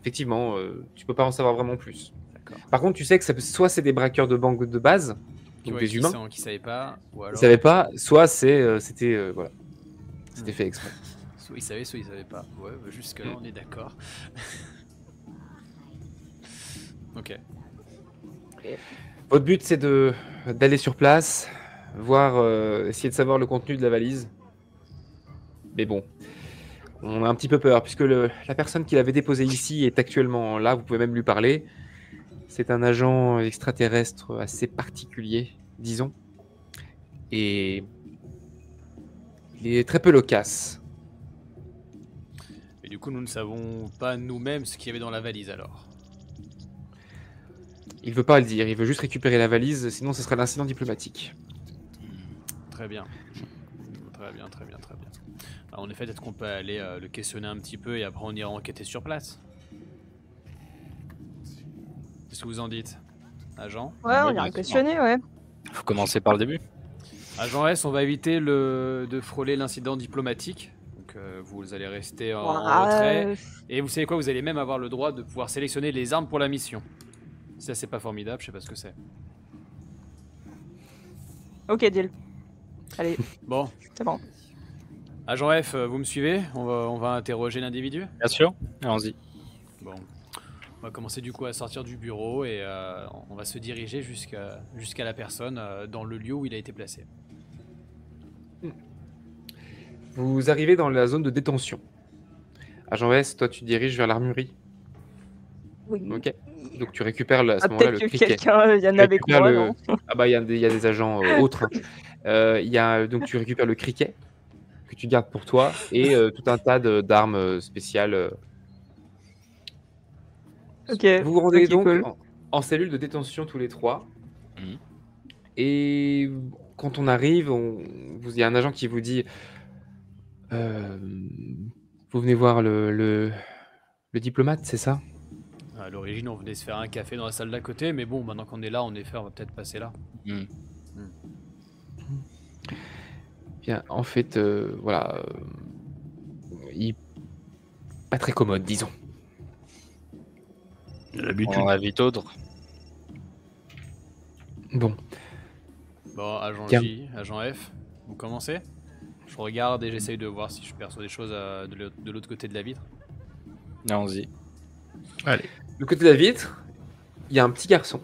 effectivement, tu peux pas en savoir vraiment plus. D'accord. Par contre, tu sais que soit c'est des braqueurs de banque de base, donc Ouais, des humains, qui savaient pas, ou alors ils savaient pas. Soit c'était voilà, c'était fait exprès. soit ils savaient pas. Ouais, bah jusque là on est d'accord. Ok. Votre but, c'est d'aller sur place, voir, essayer de savoir le contenu de la valise. Mais bon, on a un petit peu peur, puisque la personne qui l'avait déposée ici est actuellement là, vous pouvez même lui parler. C'est un agent extraterrestre assez particulier, disons. Et il est très peu loquace. Et du coup, nous ne savons pas nous-mêmes ce qu'il y avait dans la valise alors. Il veut pas le dire, il veut juste récupérer la valise, sinon ce serait l'incident diplomatique. Très bien. Très bien. Alors, en effet, peut-être qu'on peut aller le questionner un petit peu et après on ira enquêter sur place. Qu'est-ce que vous en dites, agent? Ouais, on ira questionner, ouais. Faut commencer par le début. Agent S, on va éviter de frôler l'incident diplomatique. Donc vous allez rester en retrait. Et vous savez quoi, vous allez même avoir le droit de pouvoir sélectionner les armes pour la mission. Si ça c'est pas formidable, je sais pas ce que c'est. Ok, deal. Allez, Bon. c'est bon. Agent F, vous me suivez? On va interroger l'individu? Bien sûr, allons-y. Bon. On va commencer du coup à sortir du bureau et on va se diriger jusqu'à la personne dans le lieu où il a été placé. Vous arrivez dans la zone de détention. Agent S, toi, tu te diriges vers l'armurerie. Oui. Ok. Donc tu récupères à ce Ah, moment-là le peut-être que criquet. quelqu'un y en Tu avait avec récupères moi, le- non? Ah bah il y a des agents autres. Donc tu récupères le criquet que tu gardes pour toi et tout un tas d'armes spéciales. Ok, Vous vous rendez ok, donc cool. en cellule de détention tous les trois. Mhm. Et quand on arrive, il y a un agent qui vous dit vous venez voir le diplomate, c'est ça? À l'origine, on venait se faire un café dans la salle d'à côté, mais bon, maintenant qu'on est là, en effet, on va peut-être passer là. Hmm. Bien, en fait, voilà. Il est pas très commode, disons. L'habitude. On en a vite d'autres. Bon, Bon, agent Tiens. J, agent F, vous commencez? Je regarde et j'essaye de voir si je perçois des choses de l'autre côté de la vitre. Allons-y. Allez. du côté de la vitre, il y a un petit garçon.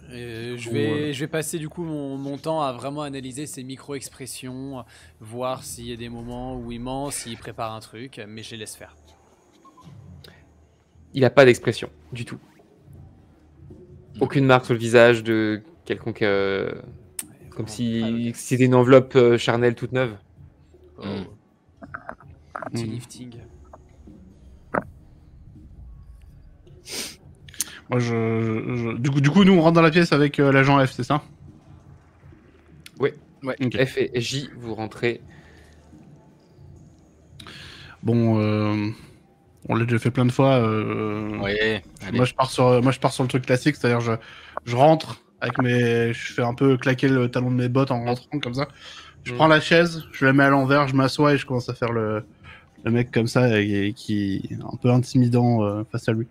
Je vais passer du coup mon temps à vraiment analyser ses micro-expressions, voir s'il y a des moments où il ment, s'il prépare un truc, mais je les laisse faire. Il n'a pas d'expression, du tout. Aucune marque sur le visage de quelconque... comme si c'était une enveloppe charnelle toute neuve. Oh. Mm. Petit Mm. lifting. Moi, du coup, nous, on rentre dans la pièce avec l'agent F, c'est ça? Ouais. Ok. F et J, vous rentrez. Bon, on l'a déjà fait plein de fois. Oui, allez. Moi, je pars sur le truc classique, c'est-à-dire je rentre je fais un peu claquer le talon de mes bottes en rentrant comme ça. Je prends la chaise, je la mets à l'envers, je m'assois et je commence à faire le mec comme ça et qui est un peu intimidant face à lui.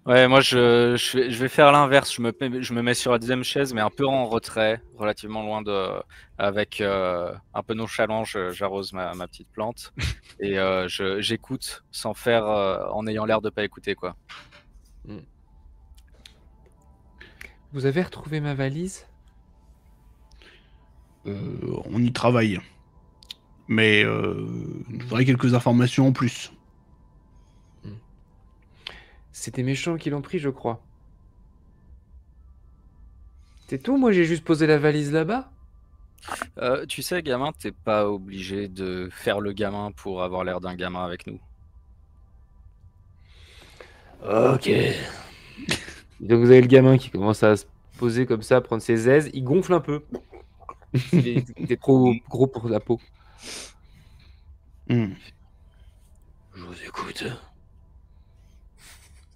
Ouais, moi je vais faire l'inverse. Je me mets sur la deuxième chaise, mais un peu en retrait, relativement loin avec un peu nonchalant, j'arrose ma petite plante et j'écoute sans faire, en ayant l'air de pas écouter quoi. Vous avez retrouvé ma valise? On y travaille. Mais il faudrait quelques informations en plus. C'était méchant qui l'ont pris, je crois. C'est tout? Moi, j'ai juste posé la valise là-bas. Tu sais, gamin, t'es pas obligé de faire le gamin pour avoir l'air d'un gamin avec nous. Ok. Donc vous avez le gamin qui commence à se poser comme ça, à prendre ses aises. Il gonfle un peu. Il est trop gros pour la peau. Hmm. Je vous écoute.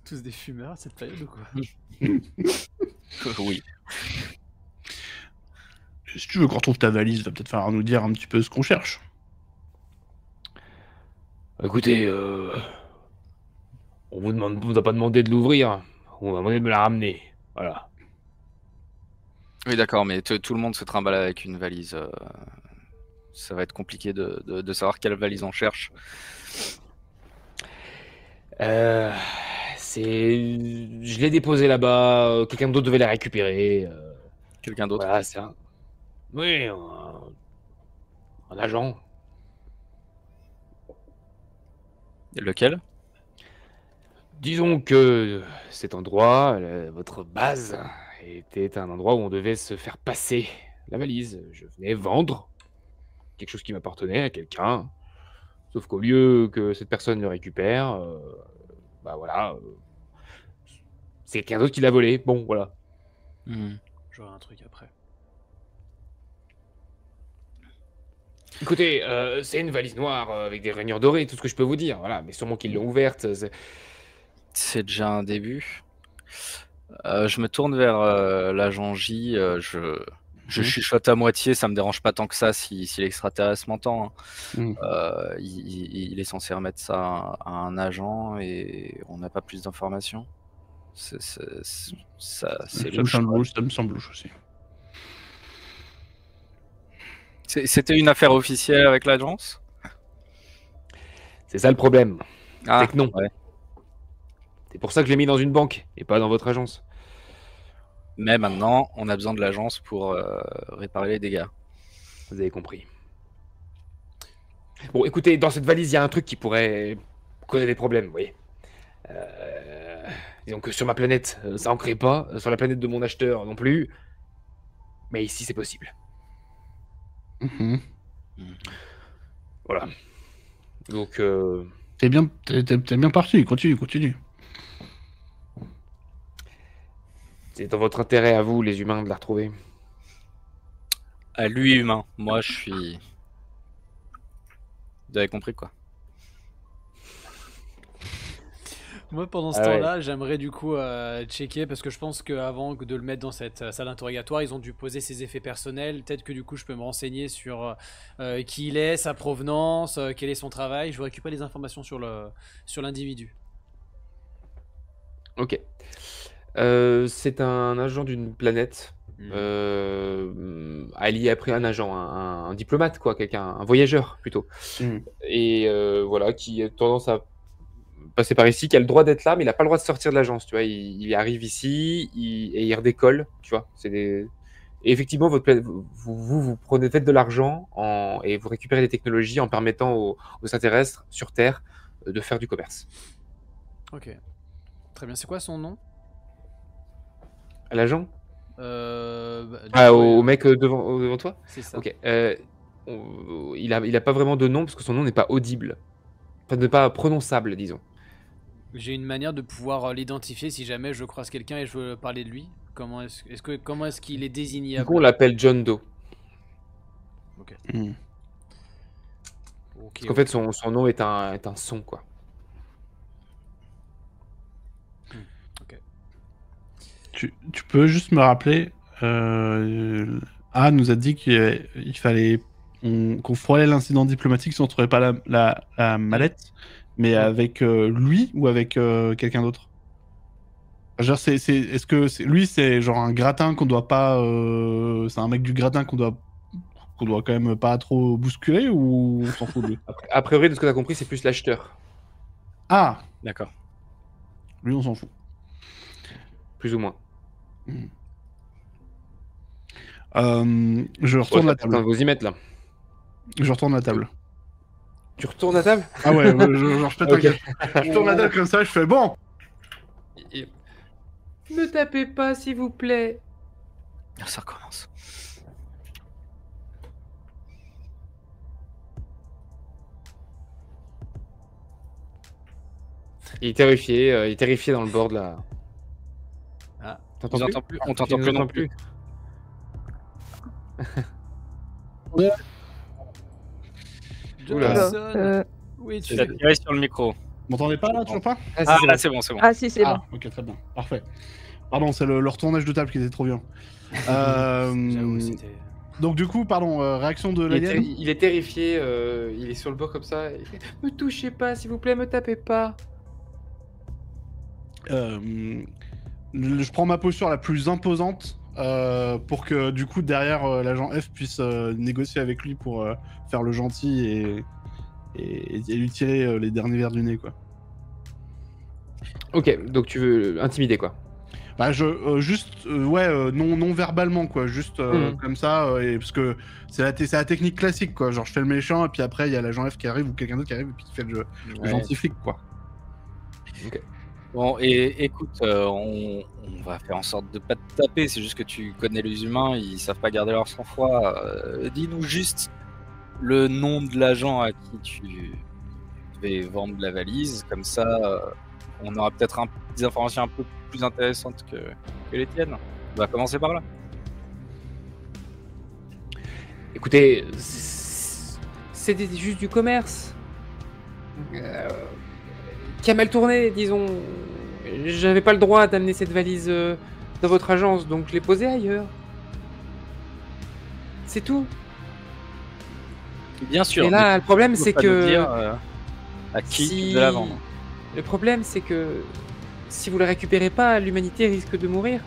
Tous des fumeurs à cette période ou quoi? Oui. Si tu veux qu'on retrouve ta valise, va peut-être falloir nous dire un petit peu ce qu'on cherche. Écoutez, on vous a pas demandé de l'ouvrir. On m'a demandé de me la ramener. Voilà. Oui, d'accord, mais tout le monde se trimballe avec une valise. Ça va être compliqué de savoir quelle valise on cherche. Je l'ai déposé là-bas. Quelqu'un d'autre devait la récupérer. Quelqu'un d'autre? Voilà, c'est un... Oui, un agent. Lequel? Disons que cet endroit, votre base, était un endroit où on devait se faire passer la valise. Je venais vendre quelque chose qui m'appartenait à quelqu'un. Sauf qu'au lieu que cette personne le récupère, bah voilà, c'est quelqu'un d'autre qui l'a volé. Bon, voilà. J'aurai un truc après. Écoutez, c'est une valise noire avec des rainures dorées, tout ce que je peux vous dire. Voilà, mais sûrement qu'ils l'ont ouverte. C'est déjà un début. Je me tourne vers l'agent J. Je chuchote à moitié, ça me dérange pas tant que ça si l'extraterrestre m'entend. Mm. Il est censé remettre ça à un agent et on n'a pas plus d'informations. C'est louche. Ça me semble louche aussi. C'était une affaire officielle avec l'agence? C'est ça le problème. Ah, C'est que non. ouais. C'est pour ça que je l'ai mis dans une banque et pas dans votre agence. Mais maintenant, on a besoin de l'agence pour réparer les dégâts. Vous avez compris. Bon, écoutez, dans cette valise, il y a un truc qui pourrait causer des problèmes, vous voyez. Disons que sur ma planète, ça en crée pas. Sur la planète de mon acheteur non plus. Mais ici, c'est possible. Mhm. Voilà. Donc, T'es bien parti, continue. c'est dans votre intérêt à vous, les humains, de la retrouver. À lui humain, moi je suis... Vous avez compris quoi? Moi, pendant ce Ah ouais. temps-là, j'aimerais du coup checker, parce que je pense qu'avant de le mettre dans cette salle d'interrogatoire, ils ont dû poser ses effets personnels. Peut-être que du coup, je peux me renseigner sur qui il est, sa provenance, quel est son travail. Je veux récupérer des informations sur l'individu. Ok. C'est un agent d'une planète. Ali après un agent, un diplomate, quoi, un voyageur plutôt. Et voilà, qui a tendance à passer par ici, qui a le droit d'être là, mais il n'a pas le droit de sortir de l'agence, tu vois. Il arrive ici, et il redécolle, tu vois. Et effectivement, vous prenez, faites de l'argent et vous récupérez des technologies en permettant aux extraterrestres sur Terre de faire du commerce. Ok. Très bien. C'est quoi son nom? À l'agent? Du coup, Au mec devant toi? C'est ça. Ok. Il a pas vraiment de nom parce que son nom n'est pas audible. Enfin, n'est pas prononçable, disons. J'ai une manière de pouvoir l'identifier si jamais je croise quelqu'un et je veux parler de lui. Comment est-ce qu'il est Du désignable? coup, on l'appelle John Doe. Ok. Parce qu'en fait, son nom est un son, quoi. Ok. Tu peux juste me rappeler, A nous a dit qu'il fallait qu'on frôlait l'incident diplomatique si on ne trouvait pas la mallette, mais avec lui ou avec quelqu'un d'autre? Genre, est-ce que lui, c'est genre un gratin qu'on doit pas... c'est un mec du gratin qu'on doit quand même pas trop bousculer, ou on s'en fout de lui? A priori, de ce que tu as compris, c'est plus l'acheteur, Ah, D'accord. lui, on s'en fout. plus ou moins. Je retourne la table. Vous y mettre là. Je retourne la table. Tu retournes la table? Ah ouais, genre je pète un câble. Je tourne la table comme ça, je fais bon. Ne tapez pas, s'il vous plaît. Ça recommence. Il est terrifié dans le bord de la... Ah. T'entends On plus? t'entend plus, on t'entend plus non plus. Johnson, oui, tu Tu as tiré sur le micro. Vous m'entendez pas là, toujours pas? Ah là c'est bon, c'est bon. Ah si, c'est bon. Ah, ok, très bien, parfait. Pardon, c'est le retournage de table qui était trop bien. J'avoue, c'était... Donc du coup, pardon, réaction de l'alien. Il est terrifié, il est sur le bord comme ça. Il fait, me touchez pas, s'il vous plaît, me tapez pas. Je prends ma posture la plus imposante pour que du coup derrière l'agent F puisse négocier avec lui pour faire le gentil et lui tirer les derniers verres du nez, quoi. Ok, donc tu veux intimider, quoi. Bah juste non verbalement, quoi, juste comme ça, et parce que c'est la technique classique, quoi, genre je fais le méchant et puis après il y a l'agent F qui arrive ou quelqu'un d'autre qui arrive et puis qui fait le gentil flic, quoi. Ok. Bon, et écoute, on va faire en sorte de pas te taper, c'est juste que tu connais les humains, ils savent pas garder leur sang-froid. Dis-nous juste le nom de l'agent à qui tu devais vendre la valise, comme ça on aura peut-être des informations un peu plus intéressantes que les tiennes. On va commencer par là. Écoutez, c'était juste du commerce. Qui a mal tourné, disons. J'avais pas le droit d'amener cette valise dans votre agence, donc je l'ai posée ailleurs. C'est tout. Bien sûr. Et là, le problème, faut c'est pas nous que... dire, à qui de la vendre. Le problème, c'est que si vous la récupérez pas, l'humanité risque de mourir.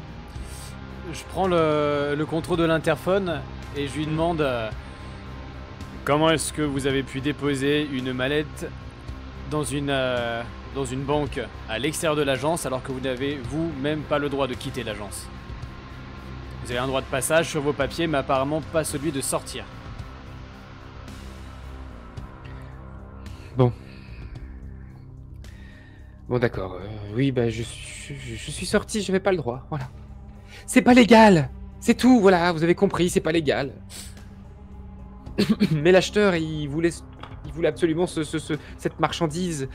Je prends le contrôle de l'interphone et je lui demande comment est-ce que vous avez pu déposer une mallette dans une banque à l'extérieur de l'agence alors que vous n'avez vous-même pas le droit de quitter l'agence. Vous avez un droit de passage sur vos papiers, mais apparemment pas celui de sortir. Bon, d'accord. Oui, bah je suis sorti, j'avais pas le droit. Voilà. C'est pas légal. C'est tout. Voilà, vous avez compris, c'est pas légal. Mais l'acheteur, il voulait absolument cette marchandise.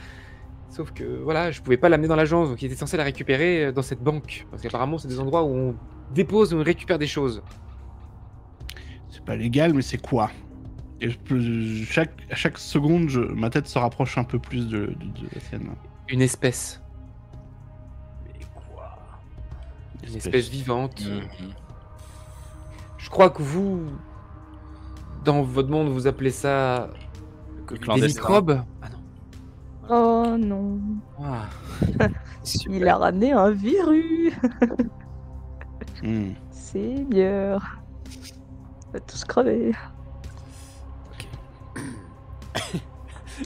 Sauf que voilà, je pouvais pas l'amener dans l'agence, donc il était censé la récupérer dans cette banque. Parce qu'apparemment, c'est des endroits où on dépose, où on récupère des choses. C'est pas légal, mais c'est quoi? Et à chaque seconde, ma tête se rapproche un peu plus de la sienne. Une espèce. Mais quoi? Une espèce vivante. Mhm. Je crois que vous, dans votre monde, vous appelez ça des Clandestin. microbes. Ah non. Oh non. Ah. Super. Il a ramené un virus. Hmm. Seigneur. On va tous crever.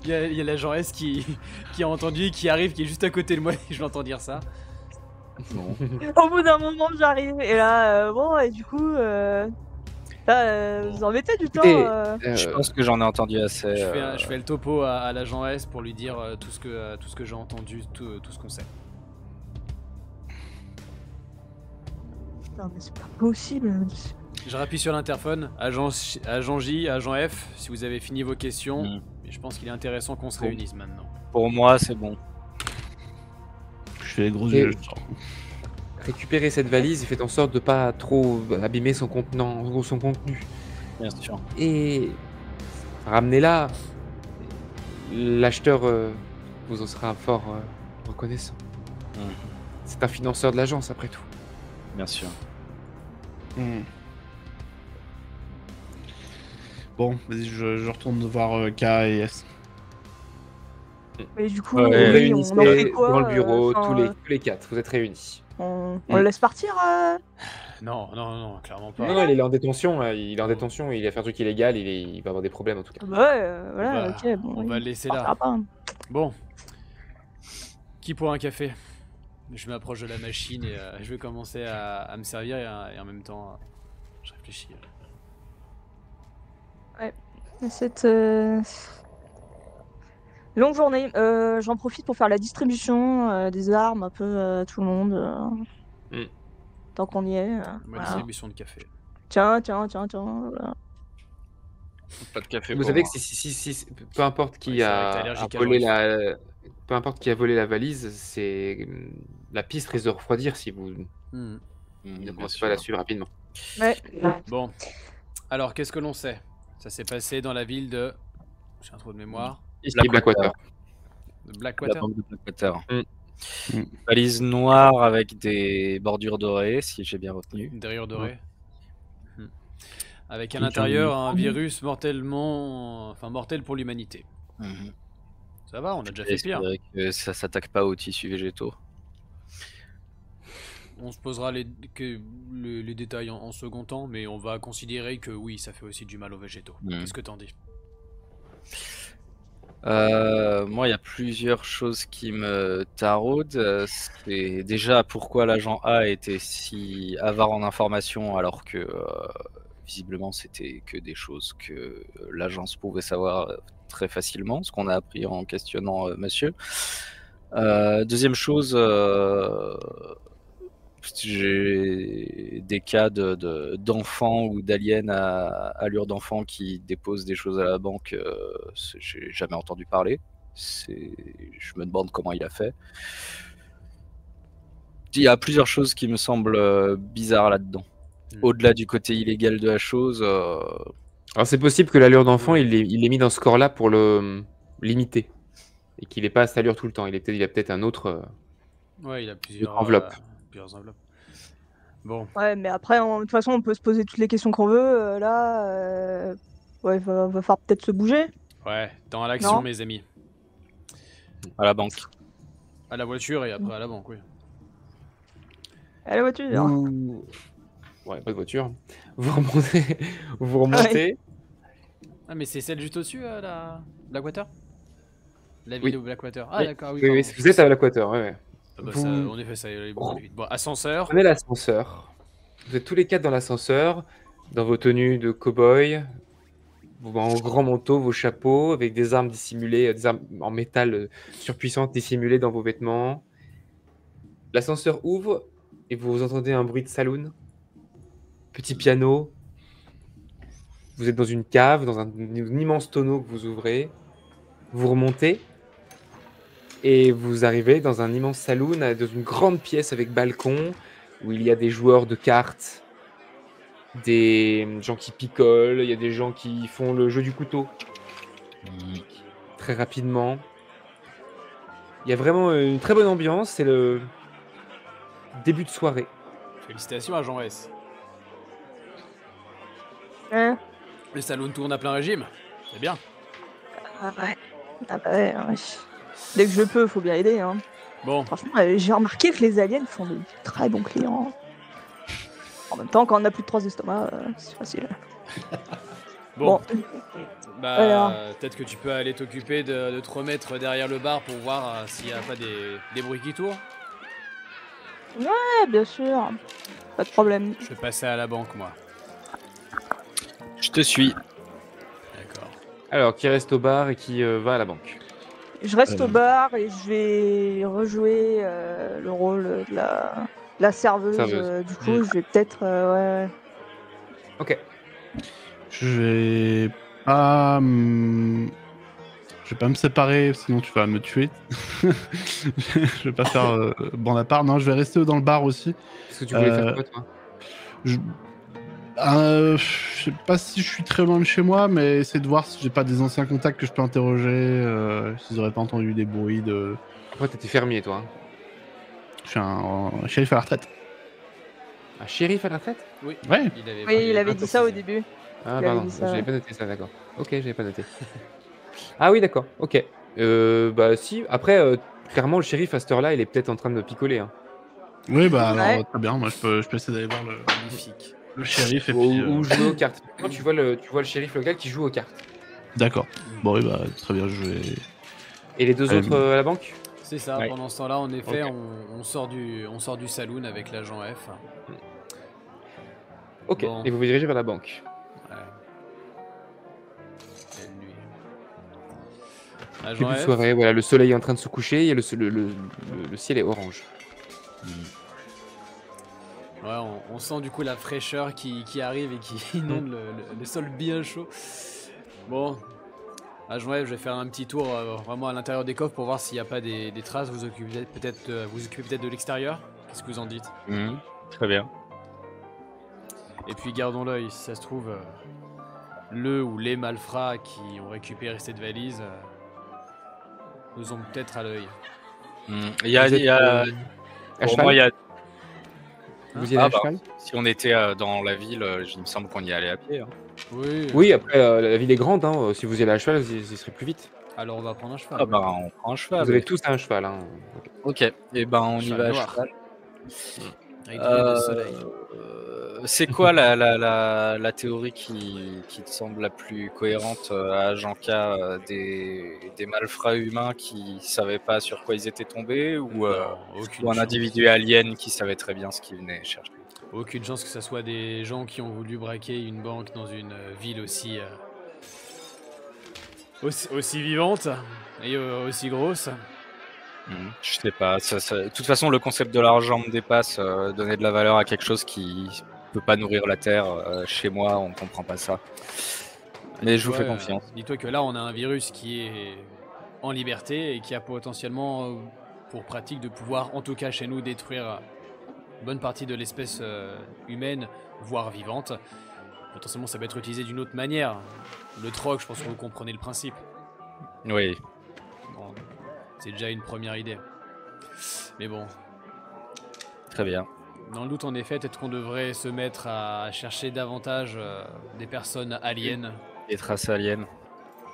Il y a l'agent S qui a entendu, qui arrive, qui est juste à côté de moi, et je l'entends dire ça. Bon. Au bout d'un moment, j'arrive. Et là, bon, et du coup, vous en mettez du temps. Et, Je pense que j'en ai entendu assez. Je fais le topo à l'agent S pour lui dire tout ce que j'ai entendu, tout ce qu'on sait. Putain, mais c'est pas possible. Je rappuie sur l'interphone, agent J, agent F, si vous avez fini vos questions. Mm. Mais je pense qu'il est intéressant qu'on se Bon. réunisse maintenant. Pour moi, c'est bon. Je fais les gros Et- yeux. récupérez cette valise et faites en sorte de pas trop abîmer son contenu. Bien sûr. Et ramenez-la. L'acheteur vous en sera fort reconnaissant. Mhm. C'est un financeur de l'agence après tout. Bien sûr. Hmm. Bon, vas-y, je retourne voir K et S. Mais du coup, Ouais, Vous oui, réunissez on en fait quoi dans le bureau, enfin, tous les quatre, vous êtes réunis. on le laisse partir Non, clairement Non, pas. non, il est en détention, il est en détention, il a fait un truc illégal, il va avoir des problèmes en tout cas. Ouais, voilà, va- ok. Bon, on oui, va le laisser on là. partira pas. Bon. Qui pour un café? Je m'approche de la machine et je vais commencer à me servir et en même temps, je réfléchis. Cette longue journée, j'en profite pour faire la distribution des armes un peu à tout le monde. Mm. Tant qu'on y est. Ma Voilà. distribution de café. Tiens. Voilà. Pas de café. Vous pour savez moi. que peu importe qui Ouais, c'est vrai que t'es a allergique à volé Jean-Yves. peu importe qui a volé la valise, c'est la piste risque de refroidir si vous Hmm. ne Bien commencez sûr. pas à la suivre rapidement. Ouais. Bon. Alors, qu'est-ce que l'on sait? Ça s'est passé dans la ville de... J'ai un trou de mémoire. Ici, Blackwater. De La Blackwater. banque de Blackwater. Mm. Valise noire avec des bordures dorées, si j'ai bien retenu. Une derrière dorée. Hmm. Avec à Qui l'intérieur un tient le virus mortel pour l'humanité. Mhm. Ça va, on a déjà fait pire. Espérer que ça s'attaque pas aux tissus végétaux. On se posera les détails en second temps, mais on va considérer que oui, ça fait aussi du mal aux végétaux. Qu'est-ce que t'en dis? Moi, il y a plusieurs choses qui me taraudent. C'est déjà pourquoi l'agent A était si avare en informations alors que visiblement c'était que des choses que l'agence pouvait savoir très facilement, ce qu'on a appris en questionnant monsieur. Deuxième chose, j'ai des cas d'enfants ou d'aliens à allure d'enfants qui déposent des choses à la banque. J'ai jamais entendu parler. Je me demande comment il a fait. Il y a plusieurs choses qui me semblent bizarres là-dedans. Au-delà du côté illégal de la chose. Alors c'est possible que l'allure d'enfant, il est mis dans ce corps-là pour le limiter. Et qu'il n'ait pas cette allure tout le temps. Il a peut-être un autre... Ouais, il a plusieurs enveloppes. plusieurs enveloppes. Bon, Ouais, mais après, de toute façon, on peut se poser toutes les questions qu'on veut. Là, ouais, va falloir peut-être se bouger. ouais, dans l'action, Non. mes amis. À la banque. À la voiture et après à la banque, oui. À la voiture. Vous... Ouais, pas de voiture. Vous remontez. Vous remontez. Ah, mais c'est celle juste au-dessus, la Blackwater? La Oui. ville de Blackwater. Ah, Oui. d'accord, oui, Oui, pardon. vous êtes à Blackwater, ouais. Ah bah, Vous- ça, en effet, ça allait beaucoup plus vite. Bon, ascenseur. Prenez l'ascenseur. Vous êtes tous les 4 dans l'ascenseur, dans vos tenues de cow-boy, en grand manteau, vos chapeaux, avec des armes dissimulées, des armes en métal surpuissantes dissimulées dans vos vêtements. L'ascenseur ouvre et vous entendez un bruit de saloon. Petit piano. Vous êtes dans une cave, dans un immense tonneau que vous ouvrez. Vous remontez et vous arrivez dans un immense saloon, dans une grande pièce avec balcon, où il y a des joueurs de cartes, des gens qui picolent, il y a des gens qui font le jeu du couteau très rapidement. Il y a vraiment une très bonne ambiance, c'est le début de soirée. Félicitations à Jean S. Hein. Le salon tourne à plein régime. C'est bien. Ah ouais. Ah bah ouais, ouais. Dès que je peux, faut bien aider. Hein. Bon, Franchement, j'ai remarqué que les aliens font de très bons clients. En même temps, quand on a plus de 3 estomacs, c'est facile. bon. Bon. Bah, Alors. peut-être que tu peux aller t'occuper de te remettre derrière le bar pour voir s'il n'y a pas des bruits qui tournent. Ouais, bien sûr. Pas de problème. Je vais passer à la banque, moi. Je te suis. D'accord. Alors, qui reste au bar et qui va à la banque? Je reste au bar et je vais rejouer le rôle de la serveuse. Serveuse. Du coup, je vais peut-être. Ouais. Ok. Je vais pas. Je vais pas me séparer, sinon tu vas me tuer. Je vais pas faire bande à part. Non, je vais rester dans le bar aussi. Est-ce que tu voulais faire quoi, toi? Je sais pas si je suis très loin de chez moi, mais essayer de voir si j'ai pas des anciens contacts que je peux interroger, s'ils auraient pas entendu des bruits de. Après, t'étais fermier, toi. Hein. Je suis un shérif à la retraite. Un shérif à la retraite? Oui. Ouais. Oui, il avait pas dit ça au précisé. début. Ah, Il avait pardon, dit ça. j'avais pas noté ça, d'accord. Ok, j'avais pas noté. Ah oui, d'accord, ok. Bah si, après, clairement, le shérif, à cette heure-là, il est peut-être en train de picoler. Hein. Oui, bah alors Ouais. très bien. Moi, je peux essayer d'aller voir Magnifique. le shérif et Ou, puis. ou jouer aux cartes. Quand tu vois le shérif local qui joue aux cartes. D'accord. Bon, oui, bah très bien. Je vais. Et les deux autres à la banque? C'est ça, Ouais. pendant ce temps-là, en effet, Ok. on sort du saloon avec l'agent F. Ok, Bon. et vous vous dirigez vers la banque. Ouais. Quelle nuit. Début Agent de F. soirée, voilà, le soleil est en train de se coucher et le ciel est orange. Ouais, on sent du coup la fraîcheur qui arrive et qui inonde le sol bien chaud. Bon, agent F, je vais faire un petit tour vraiment à l'intérieur des coffres pour voir s'il n'y a pas des traces. Vous occupez peut-être de l'extérieur. Qu'est-ce que vous en dites? Très bien. Et puis gardons l'œil, si ça se trouve, le ou les malfrats qui ont récupéré cette valise nous ont peut-être à l'œil. Il y a, Vous il y a- êtes, à pour cheval? moi, il y a- Vous y allez à bah, cheval? si on était dans la ville, il me semble qu'on y allait à pied. Hein. Oui. Oui, après, la ville est grande, hein. Si vous y allez à cheval, vous y serez plus vite. Alors on va prendre un cheval. Ah oui. bah on prend un cheval. Vous avez tous un cheval. Hein. Ok. Et ben on y Cheval va à noir. cheval. Avec des lunettes de soleil. C'est quoi la théorie qui te semble la plus cohérente à Janka des malfrats humains qui savaient pas sur quoi ils étaient tombés ou Aucune un chance. individu alien qui savait très bien ce qu'il venait chercher? Aucune chance que ce soit des gens qui ont voulu braquer une banque dans une ville aussi vivante et aussi grosse. Je sais pas. De toute façon, le concept de l'argent me dépasse. Donner de la valeur à quelque chose qui peut pas nourrir la terre, chez moi, on comprend pas ça. Mais je vous fais confiance. Dis-toi que là, on a un virus qui est en liberté et qui a potentiellement pour pratique de pouvoir, en tout cas chez nous, détruire une bonne partie de l'espèce humaine, voire vivante. Potentiellement, ça peut être utilisé d'une autre manière. Le troc, je pense que vous comprenez le principe. Oui. Bon, c'est déjà une première idée. Mais bon, Très bien. Dans le doute, en effet, peut-être qu'on devrait se mettre à chercher davantage des personnes aliens. Des traces aliens.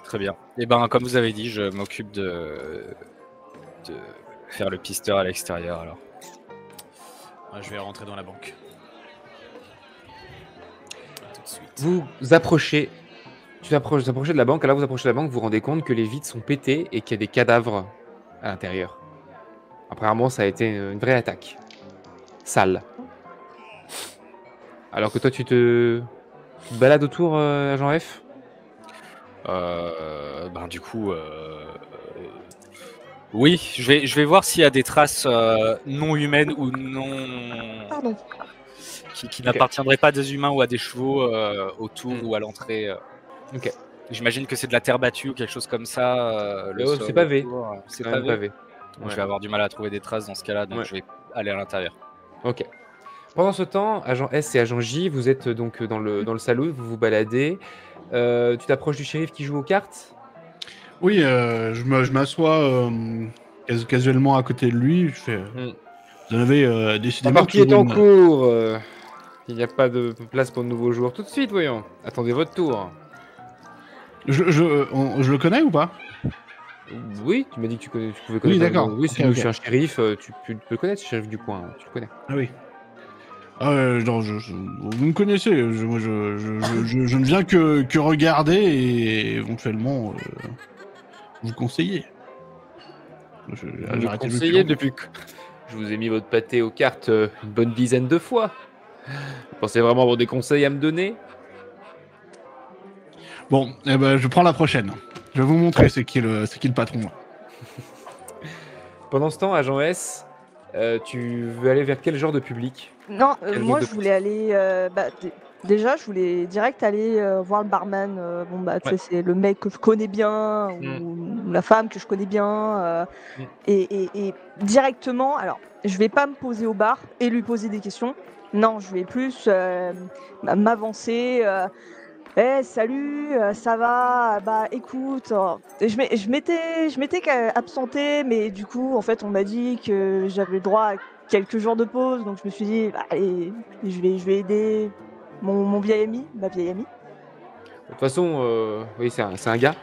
Très bien. Et ben, comme vous avez dit, je m'occupe de faire le pisteur à l'extérieur alors. Ouais, je vais rentrer dans la banque. Tout de suite. Vous approchez, vous approchez de la banque, alors vous approchez de la banque, vous vous rendez compte que les vitres sont pétées et qu'il y a des cadavres à l'intérieur. Apparemment, ça a été une vraie attaque. Sale. Alors que toi, tu te balades autour, agent F? Ben du coup, oui, je vais voir s'il y a des traces non humaines ou non Pardon. qui n'appartiendraient pas à des humains ou à des chevaux autour ou à l'entrée. Ok. J'imagine que c'est de la terre battue ou quelque chose comme ça. C'est pavé. C'est Quand même pavé. pavé. Donc, Ouais. je vais avoir du mal à trouver des traces dans ce cas-là, donc Ouais. je vais aller à l'intérieur. Ok. Pendant ce temps, agent S et agent J, vous êtes donc dans le salon, vous vous baladez. Tu t'approches du shérif qui joue aux cartes? Oui, je m'assois casuellement à côté de lui. Je fais. Vous en avez La décidément. partie est en cours. Il n'y a pas de place pour de nouveaux joueurs tout de suite, voyons. Attendez votre tour. Je le connais ou pas? Oui, tu m'as dit que tu pouvais connaître. Oui, d'accord. Oui, c'est Ok, c'est un shérif. Tu peux le connaître, ce shérif du coin. Tu le connais. Ah oui. Non, vous me connaissez. Moi, je ne viens que regarder et éventuellement vous conseiller. Vous J'ai me arrêté le conseillez pion. depuis que je vous ai mis votre pâté aux cartes une bonne dizaine de fois. Vous pensez vraiment avoir des conseils à me donner? Bon, eh ben, je prends la prochaine. Je vais vous montrer c'est qui le patron. Là. Pendant ce temps, agent S, tu veux aller vers quel genre de public? Non, Quel moi genre je de voulais aller. Déjà, je voulais direct aller voir le barman. Bon, bah, tu sais, c'est le mec que je connais bien, ou la femme que je connais bien. Et directement, alors, je vais pas me poser au bar et lui poser des questions. Non, je vais plus m'avancer. Salut, ça va? Bah écoute, je m'étais absenté, mais du coup, en fait, on m'a dit que j'avais le droit à quelques jours de pause, donc je me suis dit, bah, allez, je vais aider mon vieil ami, ma vieille amie. De toute façon, oui, c'est un gars.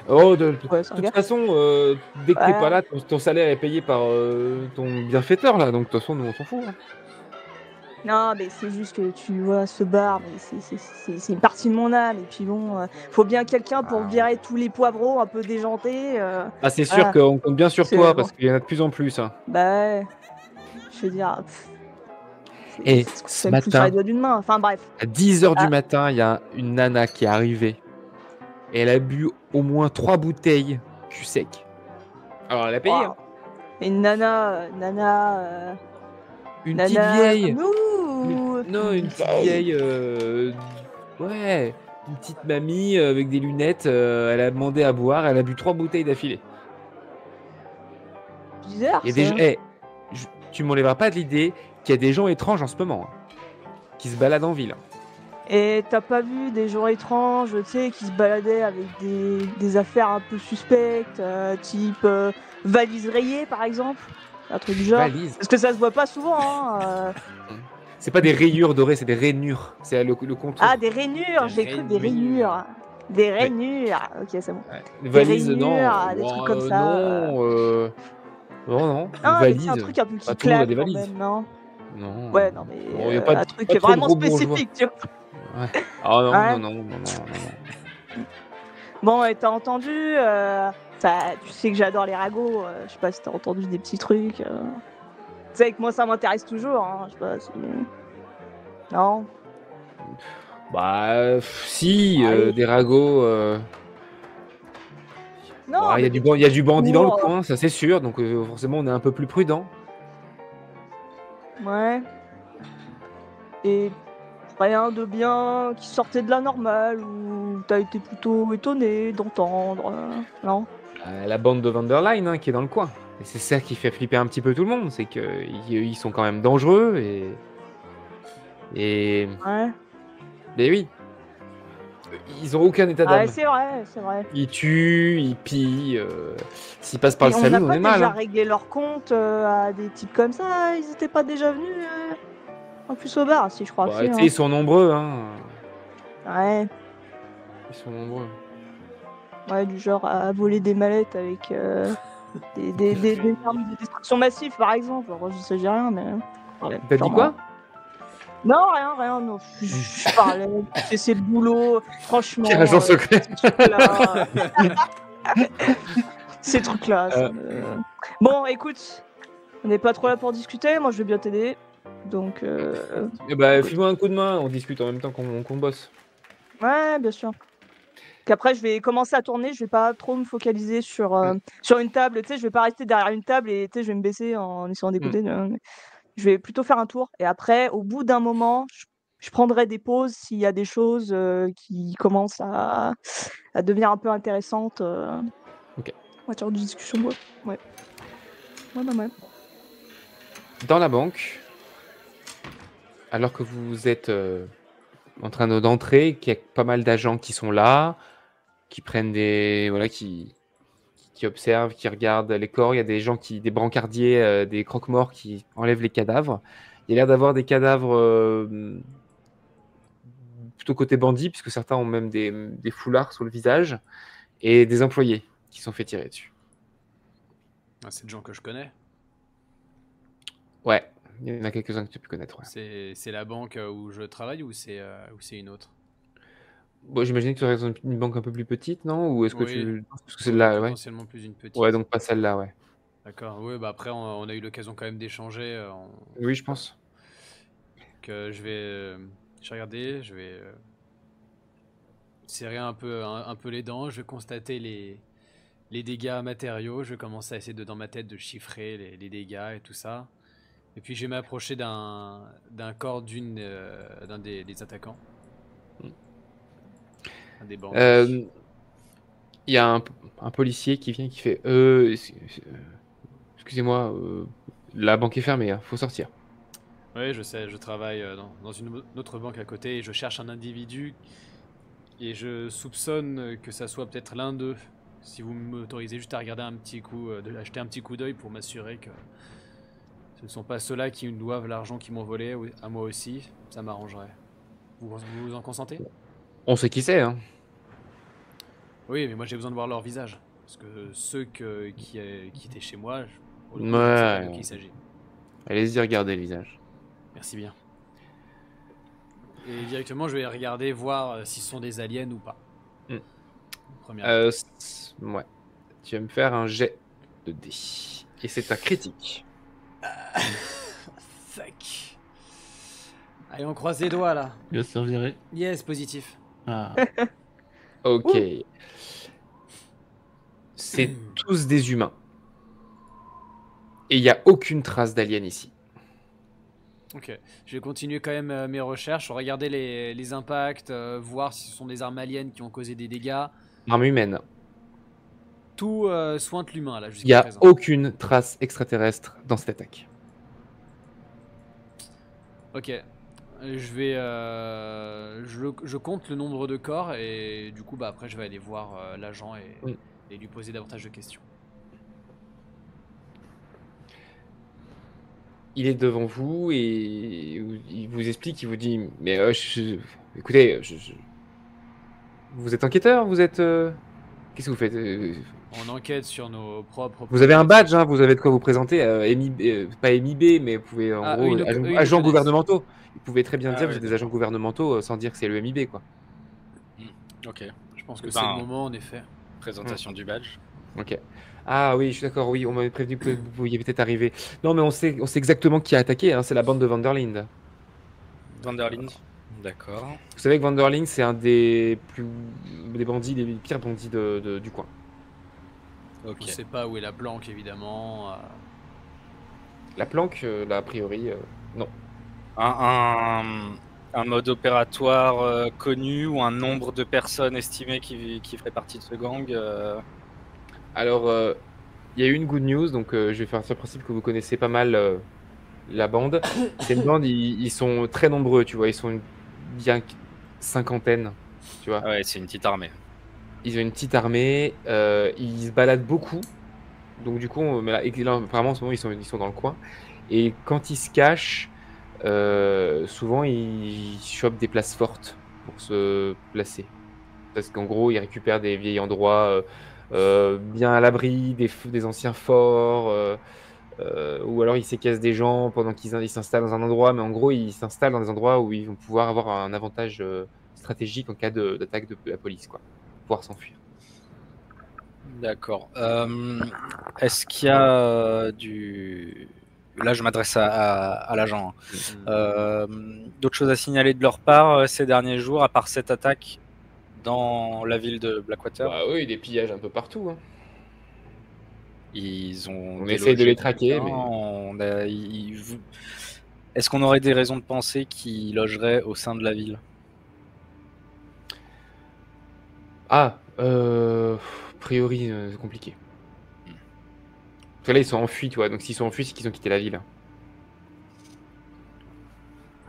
Oh, de Ouais, c'est un toute gars. façon, dès que t'es Voilà. pas là, ton salaire est payé par ton bienfaiteur, là. Donc, de toute façon, nous, on s'en fout. Hein. Non, mais c'est juste que tu vois, ce bar, mais c'est une partie de mon âme. Et puis bon, faut bien quelqu'un pour virer tous les poivreaux un peu déjantés. Ah, c'est sûr voilà. qu'on compte bien sur C'est toi, bon. parce qu'il y en a de plus en plus. Hein. Bah ouais, je veux dire. Et ce c'est plus sur matin, les doigts d'une main. Enfin bref. à 10h Ah. du matin, il y a une nana qui est arrivée. Et elle a bu au moins 3 bouteilles cul sec. Alors, elle a payé. Wow. Hein. Et une nana. Une nana petite vieille. comme nous, Non, une petite vieille. Ouais, une petite mamie avec des lunettes. Elle a demandé à boire. Elle a bu 3 bouteilles d'affilée. Bizarre. Il y a des ça. gens. Tu m'enlèveras pas de l'idée qu'il y a des gens étranges en ce moment. Hein, qui se baladent en ville. Et t'as pas vu des gens étranges, tu sais, qui se baladaient avec des affaires un peu suspectes, type valise rayée par exemple, un truc du genre. Valise. Parce que ça se voit pas souvent. Hein, C'est pas des rayures dorées, c'est des rainures. C'est le contour. Ah, des rainures, j'ai cru des rainures. Des rainures. Ok, c'est bon. Ouais. Des Valise, non. rainures, des trucs comme ça. Non, non. Ah, mais valise. c'est un truc un peu qui Pas tout le monde a claque des quand valises. même, non? Non. Ouais, non, mais Bon, y a pas un de- truc pas trop de vraiment gros bourgeois. spécifique, tu vois. Ouais. Ah non, Ouais. non. Bon, et t'as entendu, tu sais que j'adore les ragots, je sais pas si t'as entendu des petits trucs. Tu sais que moi ça m'intéresse toujours, hein, je sais pas si... Non? Bah, si, Allez. des ragots. Non, Bah, mais il y a du bandit dans le cours, coin, ça c'est sûr, donc forcément on est un peu plus prudent. Ouais. Et rien de bien qui sortait de la normale, ou t'as été plutôt étonné d'entendre, non? La bande de Vanderline hein, qui est dans le coin. Et c'est ça qui fait flipper un petit peu tout le monde, c'est qu'ils sont quand même dangereux et Ouais. mais oui, ils ont aucun état Ouais, d'âme. c'est vrai, c'est vrai. Ils tuent, ils pillent. S'ils passent par Et le on n'a salon, on pas est mal. déjà Hein. réglé leur compte à des types comme ça? Ils étaient pas déjà venus? En plus au bar, si je crois. Bah, aussi, tu sais, hein. ils sont nombreux, hein. Ouais. Ils sont nombreux. Ouais, du genre à voler des mallettes avec des armes de destruction massive, par exemple. Alors, je sais, j'ai rien, mais. Ouais, T'as dit sûrement. quoi? Non, rien, non. Je parlais, c'est le boulot, franchement. Quel agent secret. Ces trucs-là. Bon, écoute, on n'est pas trop là pour discuter. Moi, je vais bien t'aider. Donc. Eh bah, file-moi un coup de main, on discute en même temps qu'on bosse. Ouais, bien sûr. Qu'après, je vais commencer à tourner. Je vais pas trop me focaliser sur une table. Tu sais, je vais pas rester derrière une table et tu sais, je vais me baisser en essayant d'écouter. Je vais plutôt faire un tour. Et après, au bout d'un moment, je prendrai des pauses s'il y a des choses qui commencent à devenir un peu intéressantes. Ok. En matière de discussion. Ouais. Dans la banque, alors que vous êtes en train d'entrer, qu'il y a pas mal d'agents qui sont là, qui prennent des... Voilà, qui observent, qui regardent les corps. Il y a des gens des brancardiers, des croque-morts qui enlèvent les cadavres. Il y a l'air d'avoir des cadavres plutôt côté bandit, puisque certains ont même des foulards sur le visage, et des employés qui sont fait tirer dessus. Ah, c'est des gens que je connais. Ouais, il y en a quelques-uns que tu peux connaître. Ouais. C'est la banque où je travaille ou c'est une autre? Bon, j'imagine que tu aurais une banque un peu plus petite, non? Ou est-ce que Oui. Parce que celle-là, ouais. Potentiellement plus une petite. Ouais, donc pas celle-là, ouais. D'accord, oui, bah après on a eu l'occasion quand même d'échanger. Oui, je pense. Que je vais regarder, je vais serrer un peu les dents, je vais constater les dégâts matériaux, je vais commencer à essayer dans ma tête de chiffrer les dégâts et tout ça. Et puis je vais m'approcher d'un corps d'un des attaquants. Un des bandits. Il y a un policier qui vient qui fait excusez-moi, la banque est fermée, hein, faut sortir. Oui, je sais, je travaille dans une autre banque à côté et je cherche un individu et je soupçonne que ça soit peut-être l'un d'eux. Si vous m'autorisez juste à regarder un petit coup, acheter un petit coup d'œil pour m'assurer que ce ne sont pas ceux-là qui me doivent l'argent qu'ils m'ont volé, à moi aussi, ça m'arrangerait. Vous en consentez? On sait qui c'est, hein. Oui, mais moi j'ai besoin de voir leur visage. Parce que ceux qui étaient chez moi, je ne Ouais. sais pas de qui il s'agit. Allez-y, regardez le visage. Merci bien. Et directement, je vais regarder, voir si ce sont des aliens ou pas. Première étape. Ouais. Tu vas me faire un jet de dés. Et c'est un critique. Fuck. Allez, on croise les doigts là. Il va se faire virer. Yes, positif. Ah. Ok. C'est tous des humains. Et il n'y a aucune trace d'alien ici. Ok. Je vais continuer quand même mes recherches, regarder les impacts, voir si ce sont des armes aliens qui ont causé des dégâts. Arme humaine. Tout sointe l'humain là Il n'y jusqu'à a présent. aucune trace extraterrestre dans cette attaque. Ok. Je vais, je compte le nombre de corps et du coup, bah après, je vais aller voir l'agent et lui poser davantage de questions. Il est devant vous et il vous explique, il vous dit, mais écoutez, vous êtes enquêteur, vous êtes, qu'est-ce que vous faites? On enquête sur nos propres. Vous avez un badge, hein, vous avez de quoi vous présenter, pas MIB, mais vous pouvez en gros agents gouvernementaux. Vous pouvez très bien dire que vous êtes des agents gouvernementaux sans dire que c'est le MIB, quoi. Ok. Je pense que c'est le moment, en effet. Présentation du badge. Ok. Ah oui, je suis d'accord, oui, on m'avait prévenu que vous pouviez peut-être arriver. Non, mais on sait exactement qui a attaqué, hein, c'est la bande de Vanderlinde. Vanderlinde. D'accord. Vous savez que Vanderlinde, c'est un des bandits, des pires bandits du coin. Ok. On sait pas où est la planque, évidemment. La planque, là, a priori, non. Un mode opératoire connu ou un nombre de personnes estimées qui ferait partie de ce gang Alors, il y a eu une good news, donc je vais faire sur le principe que vous connaissez pas mal la bande. C'est une bande, ils sont très nombreux, tu vois, ils sont bien cinquantaine, tu vois. Ah ouais, c'est une petite armée. Ils ont une petite armée, ils se baladent beaucoup, donc du coup, là, apparemment en ce moment ils sont dans le coin, et quand ils se cachent, souvent ils chopent des places fortes pour se placer. Parce qu'en gros, ils récupèrent des vieils endroits bien à l'abri, des anciens forts, ou alors ils séquestrent des gens pendant qu'ils s'installent dans un endroit, mais en gros, ils s'installent dans des endroits où ils vont pouvoir avoir un avantage stratégique en cas d'attaque de la police, quoi. Pouvoir s'enfuir. D'accord. Est-ce qu'il y a du... Là, je m'adresse à l'agent. D'autres choses à signaler de leur part ces derniers jours, à part cette attaque dans la ville de Blackwater? Bah oui, des pillages un peu partout. Hein. On essaye de les traquer, mais... Est-ce qu'on aurait des raisons de penser qu'ils logeraient au sein de la ville? Ah, a priori, c'est compliqué. Parce que là, ils sont enfuis, tu vois. Donc s'ils sont enfuis, c'est qu'ils ont quitté la ville.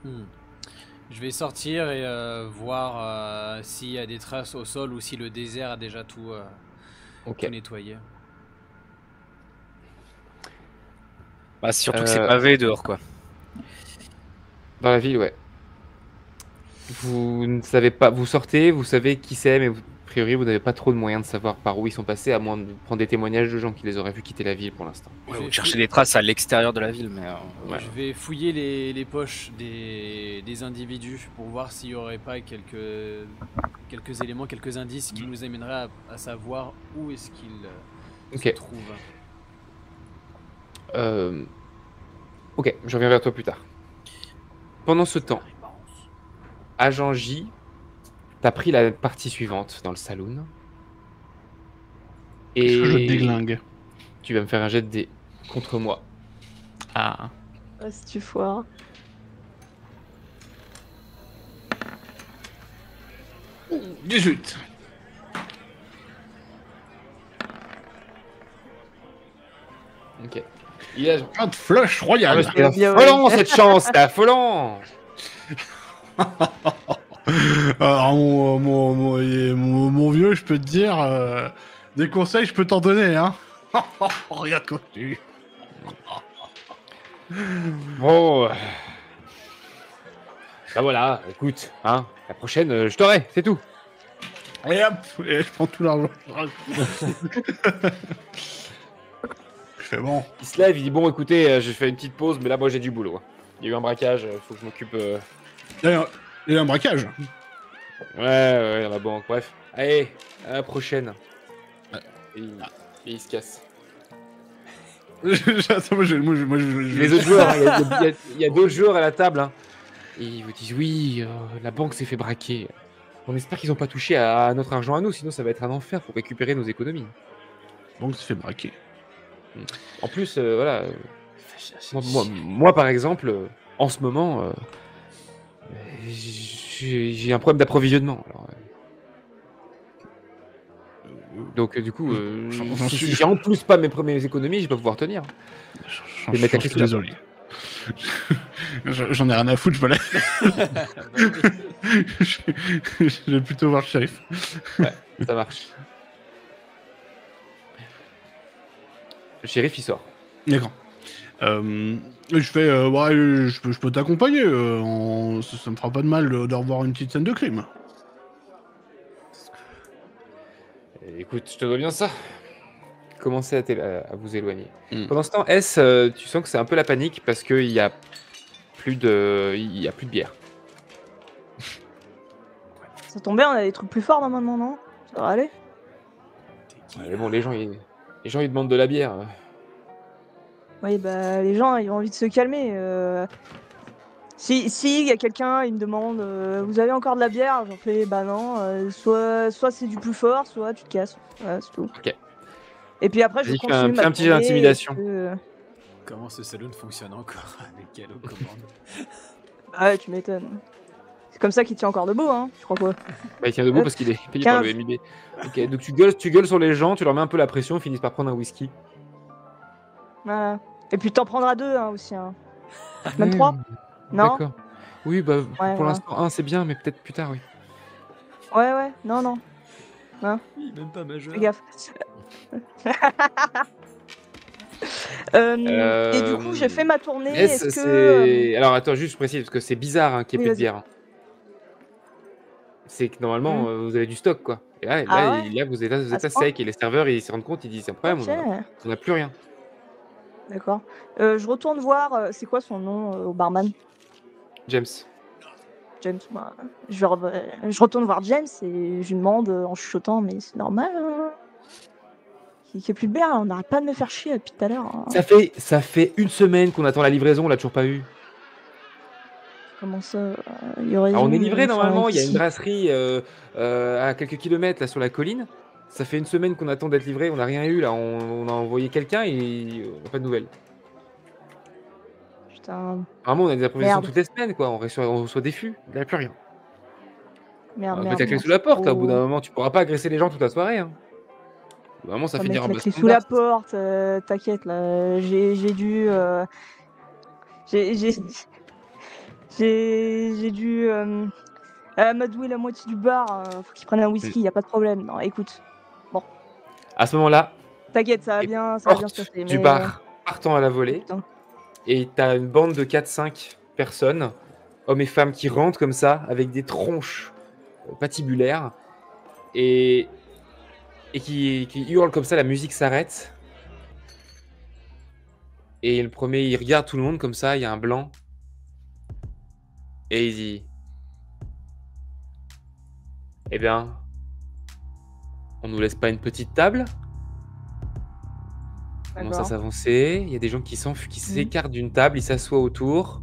Je vais sortir et voir s'il y a des traces au sol ou si le désert a déjà tout nettoyé. Bah, surtout que c'est pavé dehors, quoi. Dans la ville, ouais. Vous ne savez pas, vous sortez, vous savez qui c'est, mais a priori, vous n'avez pas trop de moyens de savoir par où ils sont passés, à moins de prendre des témoignages de gens qui les auraient vus quitter la ville pour l'instant. Ouais, vous cherchez des traces à l'extérieur de la ville, mais... Ouais. Je vais fouiller les poches des individus pour voir s'il n'y aurait pas quelques éléments, quelques indices qui nous amèneraient à savoir où est-ce qu'ils se trouvent. Ok, je reviens vers toi plus tard. Pendant ce temps, Agent J, t'as pris la partie suivante dans le saloon. Et je déglingue. Tu vas me faire un jet de dés contre moi. Ah. Si tu foires. Oh, 18. Ok. Il a un de flush royal. C'est affolant cette chance, c'est affolant. Alors mon vieux, je peux te dire, des conseils, je peux t'en donner, hein. Regarde quoi tu. Bon. Bah voilà, écoute, hein, la prochaine, je t'aurai, c'est tout. Et hop, et je prends tout l'argent. Je fais bon. Il se lève, il dit bon, écoutez, j'ai fait une petite pause, mais là, moi, j'ai du boulot. Il y a eu un braquage, faut que je m'occupe. Il y a eu un braquage. Ouais, la banque, bref. Allez, à la prochaine. Et il se casse. Attends, Les autres joueurs, il y a d'autres joueurs à la table. Hein. Et ils vous disent oui, la banque s'est fait braquer. On espère qu'ils n'ont pas touché à notre argent à nous, sinon ça va être un enfer pour récupérer nos économies. La banque s'est fait braquer. En plus, voilà. Moi, par exemple, en ce moment, j'ai un problème d'approvisionnement. Donc, du coup, si j'ai en plus pas mes premières économies, je vais pas pouvoir tenir. Je suis désolé. J'en ai rien à foutre, je vais plutôt voir le shérif. Ouais, ça marche. Le shérif, il sort. D'accord. Je fais, ouais, je peux t'accompagner. Ça me fera pas de mal de revoir une petite scène de crime. Écoute, je te dois bien ça. Commencez à vous éloigner. Pendant ce temps, S, tu sens que c'est un peu la panique parce qu'il y a plus de bière. Ça tombe bien, on a des trucs plus forts normalement, non? Ça devrait aller. Mais bon, les gens ils demandent de la bière. Oui, bah les gens ils ont envie de se calmer. Si il y a quelqu'un, il me demande vous avez encore de la bière? J'en fais bah non. Soit c'est du plus fort, soit tu te casses. Voilà, c'est tout. Ok. Et puis après, je continue un petit jeu d'intimidation. Comment ce saloon fonctionne encore avec quelle commande? Ah ouais, tu m'étonnes. C'est comme ça qu'il tient encore debout, hein. Tu crois quoi? Bah, il tient debout parce qu'il est payé par le MIB. Ok, donc tu gueules sur les gens, tu leur mets un peu la pression, ils finissent par prendre un whisky. Voilà. Et puis t'en prendras deux hein, aussi. Hein. Même 3 Non. D'accord. Oui, bah pour l'instant, 1 c'est bien, mais peut-être plus tard, oui. Ouais, non. Oui, même pas majeur. Fais gaffe. Et du coup, j'ai fait ma tournée. Est-ce que... Alors attends, juste je précise, parce que c'est bizarre qu'il n'y ait plus de bière. C'est que normalement, vous avez du stock, quoi. Et là, vous êtes à sec, et les serveurs, ils se rendent compte, ils disent, c'est un problème, on n'a plus rien. D'accord. Je retourne voir, c'est quoi son nom au barman? James. James, bah, je retourne voir James et je lui demande en chuchotant, mais c'est normal qu'il n'y ait plus de bière, on n'arrête pas de me faire chier depuis tout à l'heure. Hein. Ça fait une semaine qu'on attend la livraison, on l'a toujours pas eu. Comment ça y aurait on est livré normalement, il y a une brasserie à quelques kilomètres là sur la colline. Ça fait une semaine qu'on attend d'être livré, on n'a rien eu là, on a envoyé quelqu'un et on n'a pas de nouvelles. Putain. Vraiment, on a des approvisionnements toutes les semaines, quoi. On reçoit des fûts, il n'y a plus rien. Merde, on va mettre la clé sous la porte, là. Au bout d'un moment, tu pourras pas agresser les gens toute la soirée. Hein. Vraiment, ça finira en la clé sous la porte, t'inquiète, là. J'ai dû. J'ai dû m'adouer la moitié du bar. Faut qu'il prenne un whisky, y a pas de problème. Non, écoute. Bon. À ce moment-là. T'inquiète, ça va bien se passer. Du bar partant à la volée. Putain. Et t'as une bande de 4-5 personnes, hommes et femmes, qui rentrent comme ça, avec des tronches patibulaires, et qui hurlent comme ça, la musique s'arrête. Et le premier, il regarde tout le monde comme ça, il y a un blanc. Et il dit... Eh bien, on nous laisse pas une petite table ? On commence à s'avancer, il y a des gens qui s'écartent d'une table, ils s'assoient autour,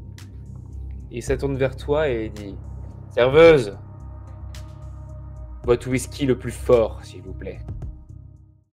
et il se tourne vers toi et il dit « Serveuse, votre whisky le plus fort, s'il vous plaît. »